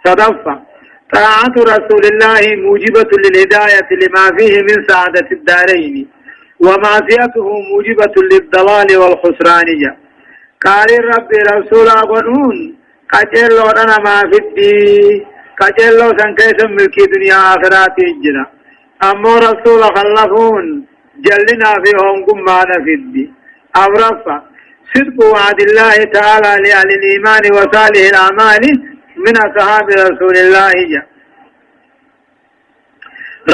صدفة طاعة رسول الله موجبة للهداية لما فيه من سعادة الدارين ومعصيته موجبة للضلال والخسران قال ربي رسول أقنون قجلو أنا ما في الدين قجلو سنكيس ملكي دنيا آخرات الجنة أمو رسول خلفون جلنا فيهم قمانا في الدين أورفا صدق وعد الله تعالى لأهل الإيمان وصالح الأعمال من أصحاب رسول الله جا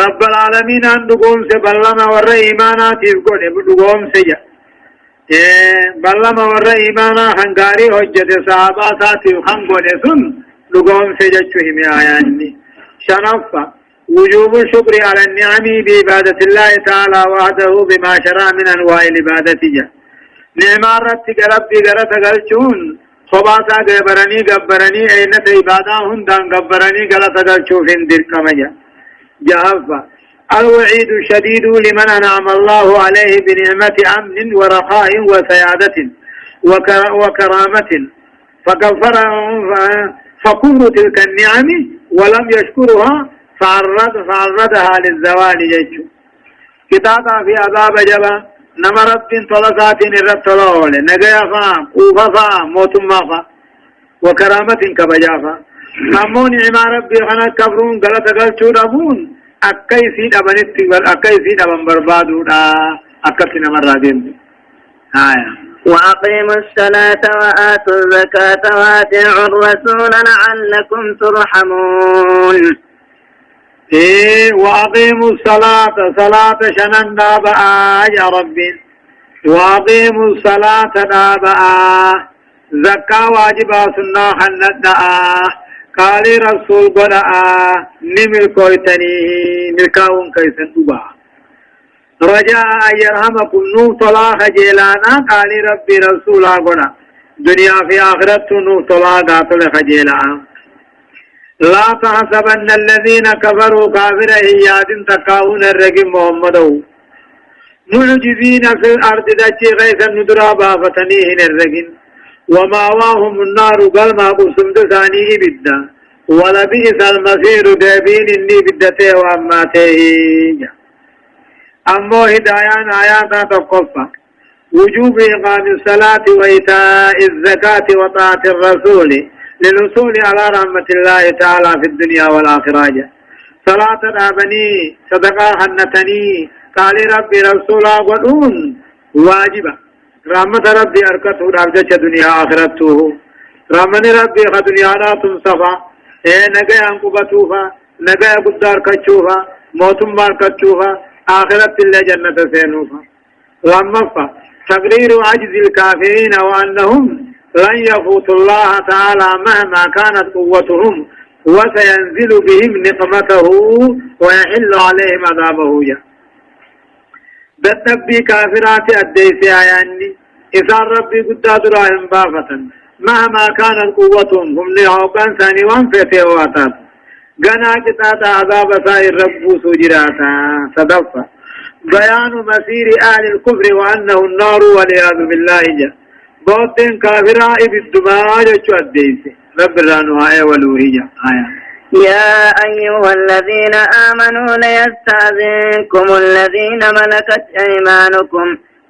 رب العالمين أن دقوم سبلما ور إيمانات يقول دقوم سجا بلما ور إيمانا هنغاري حجة صحابات يخنقل سن دقوم سجا شهم آياني شنفا وجوب الشكر على النعم بعبادة الله تعالى وحده بما شرع من أنواع العبادة جا نعمار رتك ربي غرت غلچون خباتا گبرنی اینت عبادہ ہندان گبرنی غلط غلچو فندر کمجا جهفا الوعيد الشديد لمن أنعم الله عليه بنعمة أمن ورخاء وسيادة وكرامة فكفر تلك النعم ولم يشكرها فعرضها للزوال يجو كتابا في عذاب جبا نمرت طلقات الرطلول نجيا فا قوفا فا موتما فا وكرامة كبجافا نمون عما ربي خنا كفرون غلط غلطو ربون أكي سيد أبنت أكي سيد أبن بربادو أكي نمر رادين آية وأقيموا الصلاة وآتوا الزكاة وأطيعوا الرسول لعلكم ترحمون وأقيموا الصلاة صلاة شنن دابا يا ربي وأقيموا الصلاة دابا زكاة واجبا سنة حنت قال رسول قد نمل كويتني ملكاون كيسن دبا رجاء يرحمكم نوح طلاق جيلانا قال ربي رسول قد دنيا في آخرت نوح طلاق قاتل خجيلانا لا تحسبن الذين كفروا كافر إياد تقاون الرقم محمدو معجزين في الأرض دجي غيث الندرابا فتنيهن الرقم وماواهم النار قال ما قسم دسانيه بدا ولبئس المصير دابين إني بدته وأماته أمو هدايان آيات تقفى وجوب إقام الصلاة وإيتاء الزكاة وطاعة الرسول للوصول على رحمة الله تعالى في الدنيا والآخرة صلاة أبني صدقاء حنتني قال ربي رسولا قلون واجبة رحمة ربي أركته رابجة دنيا آخرته رحمة ربي خدنيا لا تنصفا نقيا انقبتوفا نقيا قدار كتشوفا موتم مار كتشوفا آخرت الله جنة سينوفا لما تقرير عجز الكافرين وأنهم لن يفوت الله تعالى مهما كانت قوتهم وسينزل بهم نقمته ويحل عليهم عذابه بالنبي كافرات الديس آياني إذا ربي قداد راهم بافة مهما كانت قوتهم هم لعوقان ثانيوان فتواتات قنا كتات عذاب سائر رب سجراتا صدفة بيان مسير أهل الكفر وأنه النار والعياذ بالله بوتين كافرا بالدماء جتشو الديسي رب الرانو آية والوهية آية يا أيها الذين آمنوا ليستأذنكم الذين ملكت أيمانكم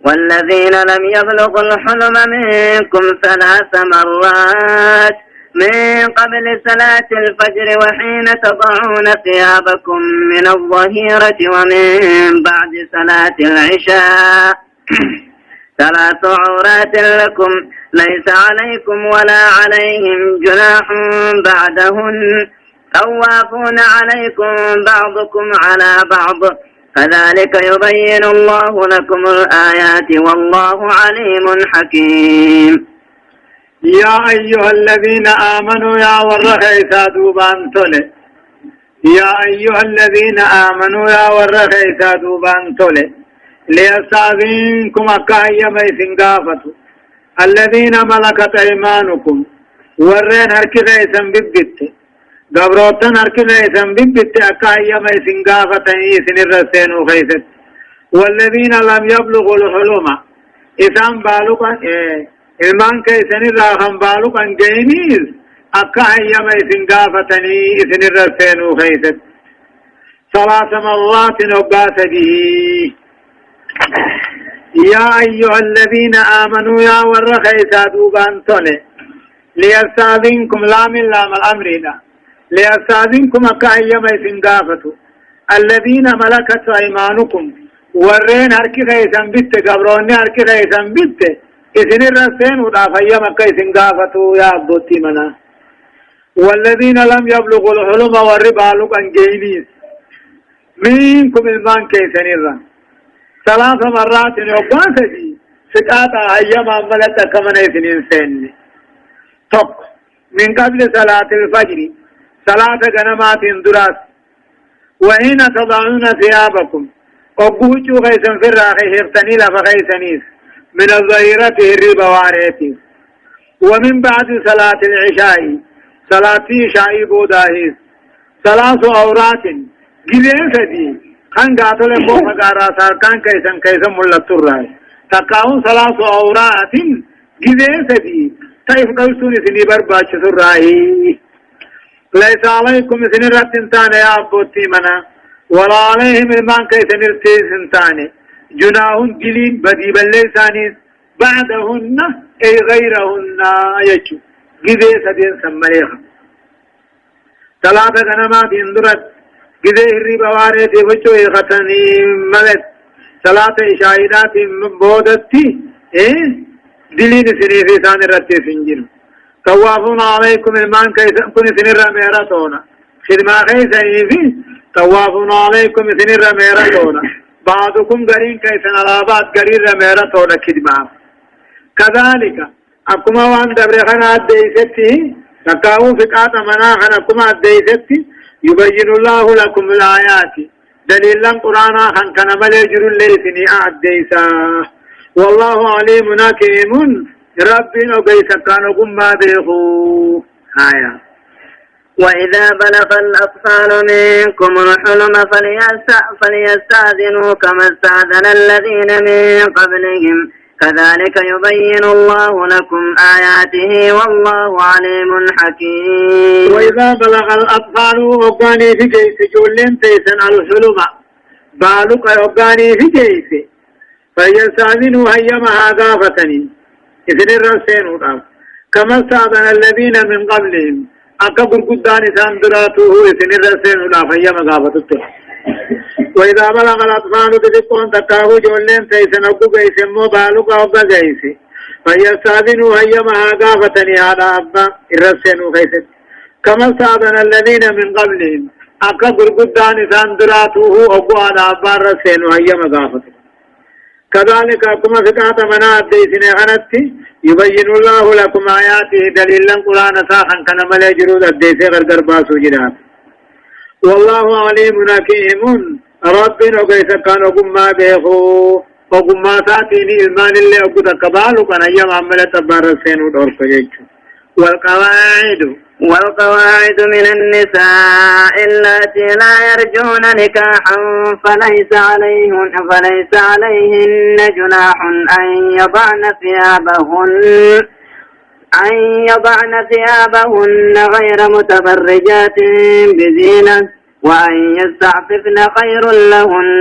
والذين لم يبلغوا الحلم منكم 3 مرات من قبل صلاة الفجر وحين تضعون ثيابكم من الظهيرة ومن بعد صلاة العشاء 3 عورات لكم ليس عليكم ولا عليهم جناح بعدهن طوافون عليكم بعضكم على بعض كذلك يبين الله لكم الآيات والله عليم حكيم. يا أيها الذين آمنوا يا ورخيسا دوبان تولي يا أيها الذين آمنوا يا ورخيسا دوبان تولي ليستأذنكم أكايا ميسن قافتوا الذين ملكت أيمانكم ورين هركذا يسن ببت قبروتن هركذا يسن ببت أكايا ميسن قافتن يسن الرسين وخيست والذين لم يبلغوا الحلم إسان بالوكا ilmaan keessanirraa kan baaluqan geeniis akka hayyama isin gaafatanii isinirra seenuu keessatti salaata marraatin hoggaa sadii yaa ayyuha alladhiina aamanuu yaa warra keessaa duubaan tole liyastaadinkum laamin laamal amriidha liyastaadinkum akka hayyama isin gaafatu alladhiina malakat aymaanukum warreen harki keessan bitte gabroonni harki keessan bitte إذن الرسين ودافعيا مكة إذن قافتوا يا أبوتي منا والذين لم يبلغوا الحلم والربا لقن جينيس منكم المان كيسن الرن 3 مرات يوقان سجي سكاتا أيما ملتا كمن إذن إنسان توك من قبل صلاة الفجر صلاة قنمات دراس وحين تضعون ثيابكم وقوشوا غيسن في الراقي هفتني لفغيسنيس من الظهيرة الربا واريتي ومن بعد صلاة العشاء صلاة عشاء بوداهيس 3 عورات جلين سدي خان قاتل بوخ قارا ساركان كيسن ملت الرأي تقاون 3 عورات جلين سدي تايف قلسون سني برباش الرأي ليس عليكم سن رت انتان يا أبوتي منا ولا عليهم المان كيسن ارتيز انتاني جناهن جلين بدي بالليسانيس بعدهن أي غيرهن يجو جذي سدين سمريخا 3 غنمات اندرت جذي الربا واريتي وچو ايغتني ملت 3 إشاهدات بودتي دلين سنيفي سان رتي سنجن توافون عليكم المان كيسن كن سنر ميرتونا خدمة خيسنيفي توافون عليكم سنر ميرتونا بعضكم قرين كيسن الاباد قرين رميرة تونا كدما كذلك أكما وان دبرخنا الديستي تقاو فقات مناخنا كما الديستي يبين الله لكم الآيات دليلا قرانا خان كان مليجر الليسني الديسا والله عليم حكيم ربنا قيسا كانوا قم بيخو آية وإذا بلغ الأطفال منكم الحلم فليستأذنوا كما استأذن الذين من قبلهم كذلك يبين الله لكم آياته والله عليم حكيم. وإذا بلغ الأطفال أوغاني في جيس جولين تيسن الحلم بالك أوغاني في جيس فليستأذنوا هيما هاغافتني إذن الرسين كما استأذن الذين من قبلهم أكا برقدان إسان دراته إسن الرسين لا فيما غافتته وإذا بلغ الأطفال تدقون تكاهو جولين تيسن أكو قيسن مبالوك أوكا قيسي فيستاذنوا هيما غافتني على أبا الرسين قيسن كما استاذن الذين من قبلهم أكا برقدان إسان دراته أكو على أبا الرسين هيما غافتني كذلك أكما فقات منات ديسن غنتي يبين الله لكم آياته دليلا قرآن ساخا كان ملي جرود الديسي غرقر باسو جرات والله عليم حكيم ربنا وكيسا كانوا قم بيخو وقم ساتيني إلمان اللي أقود كبالو كان أيام عملة بارسين ودورك يجو والقواعد من النساء اللاتي لا يرجون نكاحا فليس عليهن جناح أن يضعن ثيابهن غير متبرجات بزينة وأن يستعففن خير لهن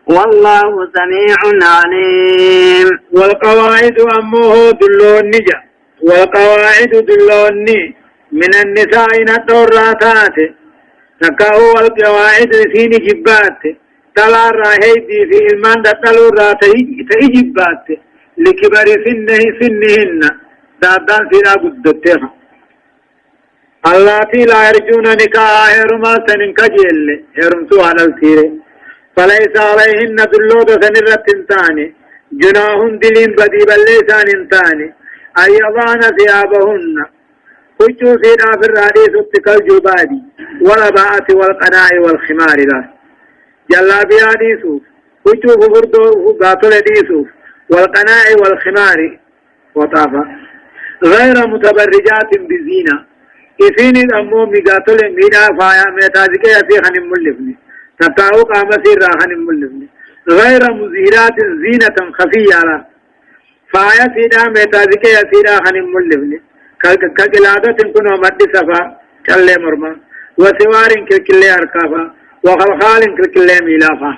والله سميع عليم. والقواعد أمه دلون نجا والقواعد دلوني من النساء ندور راتات تكاو القواعد سين جبات تلا راهيدي في المان دتلو راتي تيجبات لكبر سنهن دادان سنا قدتها اللاتي لا يرجون نكاح هرما سنن كجل هرمتو على الثير فليس عليهن دلود سنرة تاني جناهن دلين بدي بلسان تاني أن يضعن ثيابهن كجو سيدا في الرئيس اتكال جبادي والباءة والقناع والخمار لا جلابيا ديسو كجو فبردو قاتل ديسو والقناع والخمار وطافا غير متبرجات بزينة إثين الأمو مقاتل مينا فايا ميتازك يتيخن الملفني تتاو قام سيرا خن الملفني غير مزيرات زينة خفية فايا سيدا ميتازك يتيرا خن الملفني كقلادة كنو مد سفا كالي مرما وسوار كالكلي أركافا وخلخال كالكلي ميلافا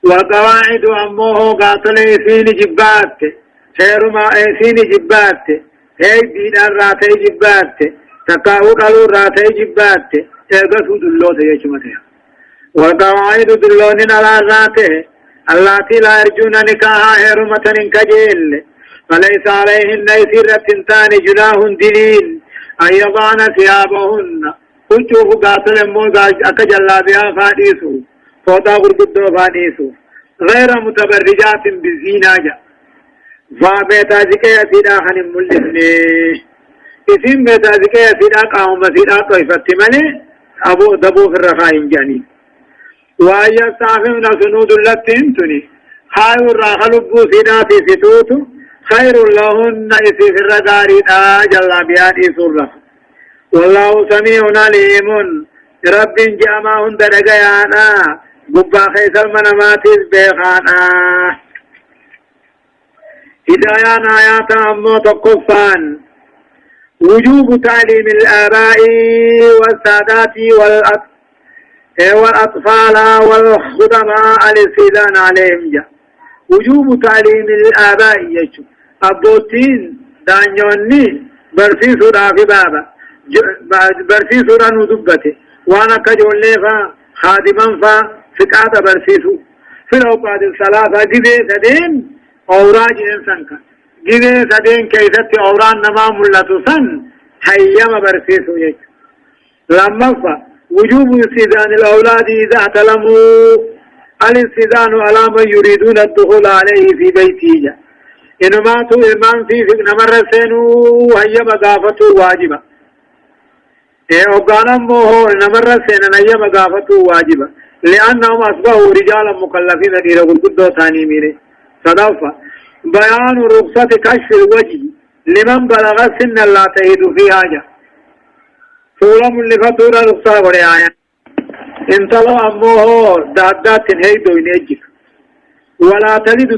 وقواعد أموه قاتل إثين جبات سيرما إثين جبات هي دينا راتي جبات تقاو قالوا راتي جبات تغسو دلوت يشمتها وقواعد دلون على ذاته اللاتي لا يرجون نكاها هرمة كجيل فليس عليهن يسيرة تنتان جناه دليل أن يضعن ثيابهن كنتوه قاتل موضع أكجلا بها فاديسو فوضا قرقدو فاديسو غير متبرجات بزينة فبيتا زكاة سيدا خن الملفني اسم بيتا زكاة سيدا قاهم سيدا طيفة ملي أبو دبو في الرخائن جاني وأن يستعفمنا سنود اللتين خير الرخلبو سيدا في ستوتو خير لهن إسي في الرداري جل بيان إسر والله سميع عليم رب جامعهن درقيانا قبا خيس المناماتيز بيخانا هدايان آيات أمو تقفان وجوب تعليم الآباء والسادات والأطفال والخدماء الاستئذان عليهم جاء وجوب تعليم الآباء يجو أبوتين دانيوني برسي سورة في بابا برسي سورة ندبته وانا كجول ليفا خادما فا فقاة برسيسو في الأوقات الثلاثة جبه سدين أوراج إنسان كان جبه سدين كيست أوران نما ملتو سن حيما برسيسو يجو لما فا وجوب استئذان الأولاد إذا اعتلموا الاستئذان على من يريدون الدخول عليه في بيته إنما تو إمام في نمر سينو هيا مغافته واجبة أوغانا موهو نمر سينا هيا مغافته واجبة لأنهم أصبحوا رجالا مكلفين إلى قدو ثاني ميري صدفة بيان رخصة كشف الوجه لمن بلغ سن لا تهيد في حاجة سورة ملفتورة رخصة ورعاية انتلو أموه دادات تنهيدو ينجف ولا تلد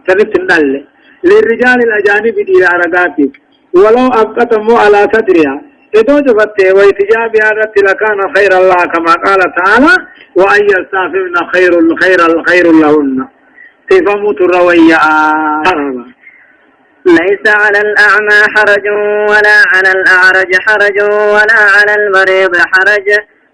تنتنل للرجال الأجانب إلى رقاتي ولو أبقتموا على صدرها إذا جفت وإتجابها رت لكان خير الله كما قال تعالى وأن يستعففن خير لهن تفهموا الروية ليس على الأعمى حرج ولا على الأعرج حرج ولا على المريض حرج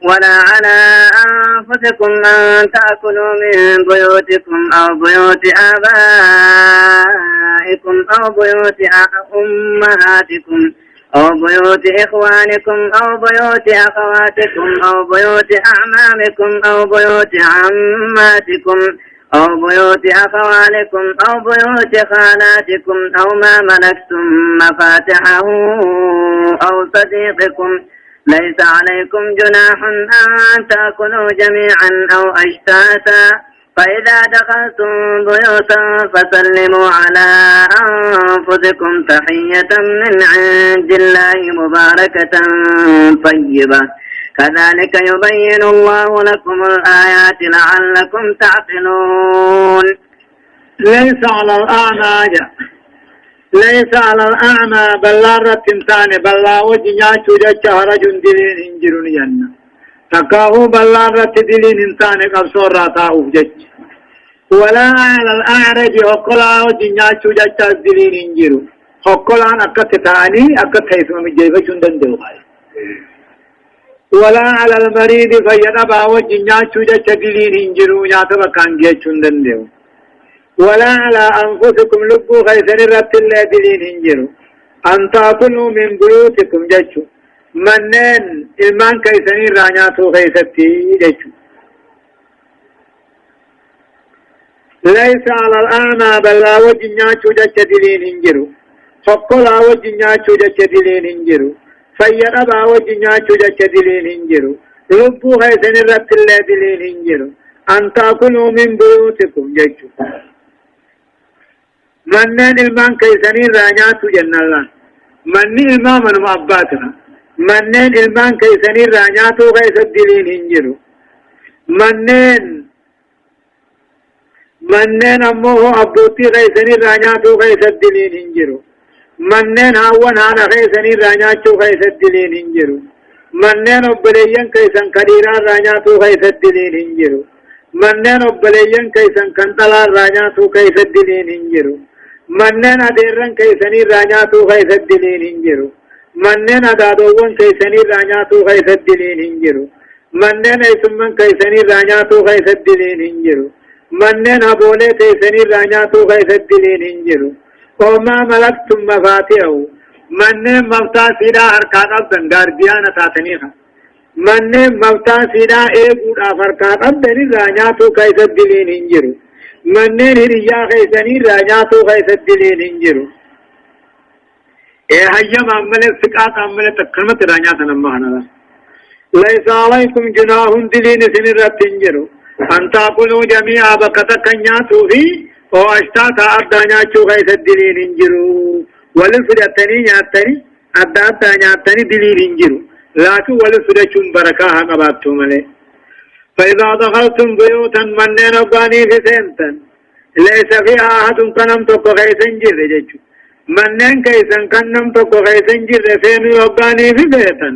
ولا على أنفسكم أن تأكلوا من بيوتكم أو بيوت آبائكم أو بيوت أمهاتكم أو بيوت إخوانكم أو بيوت أخواتكم أو بيوت أعمامكم أو بيوت عماتكم أو بيوت أخوالكم أو بيوت خالاتكم أو ما ملكتم مفاتحه أو صديقكم ليس عليكم جناح أن تأكلوا جميعا أو أشتاتا فإذا دخلتم بيوتا فسلموا على أنفسكم تحية من عند الله مباركة طيبة كذلك يبين الله لكم الآيات لعلكم تعقلون ليس على الأعمى بلارة تنتاني بلا وجنيا شوجة هرج دلين انجرون ينا تقاهو بلارة دلين انتاني قبصور راتا أفجج ولا على الأعرج وقلا وجنيا شوجة دلين انجرون حقلان أكت تاني أكت هيثم مجيبة جندن دوغاي ولا على المريض فينبع وجنيا شوجة شدلين هنجرو ياتبا كان جيه جندن دو ولا على أنفسكم لبو خيسن رت الله دلين هنجرو أن تأكلوا من بيوتكم جيشو منين إلمان كيسني رانياتو خيستي جيشو ليس على الأعمى بل لا وجنيا شوجة شدلين هنجرو فقلا وجنيا شوجة شدلين هنجرو فينبع وجنيا شوجة شدلين هنجرو لبو خيسن رت الله دلين هنجرو أن تأكلوا من بيوتكم جيشو منين المان كيسني رانياتو جنة الله منين المان من أباتنا منين المان كيسني رانياتو غيث الدلين هنجرو منين أموه أبوتي غيثني رانياتو غيث الدلين هنجرو منين هاوان هانا غيثني رانياتو غيث الدلين هنجرو منين أبليين كيسن كريرا رانياتو غيث الدلين هنجرو منين أبليين كيسن كنتلا رانياتو غيث الدلين هنجرو منين أديرن كيسني رانياتو غيث الدلين هنجرو منين أدادوون كيسني رانياتو غيث الدلين هنجرو منين أيسمن كيسني رانياتو غيث الدلين هنجرو منين أبولي كيسني رانياتو غيث الدلين هنجرو وما ملكتم مفاتيحه منين مفتاح سيدا حركات أبدن غارديانا تاتنيها منين مفتاح سيدا ايقود أفركات أبدن رانياتو غيث الدلين هنجرو منين هريا غيثني رانياتو غيث الدلين هنجرو هيا معمل سكات عمل تكلمة رانيات نمهنا ليس عليكم جناح دلين سنرات تنجرو أن تأكلوا جميعا بكتا كنياتو في واشتات أردانيا شو غيث الدلين هنجرو وللفدتني نياتني أداتا نياتني دلين هنجرو لكن وللفدتشم بركاها قبابتم عليه فإذا دخلتم بيوتا منين أباني في سنتن ليس فيها أحد كنم تقو غيث هنجر جيشو منين كيسن كنم تقو غيث هنجر سيني أباني في بيتا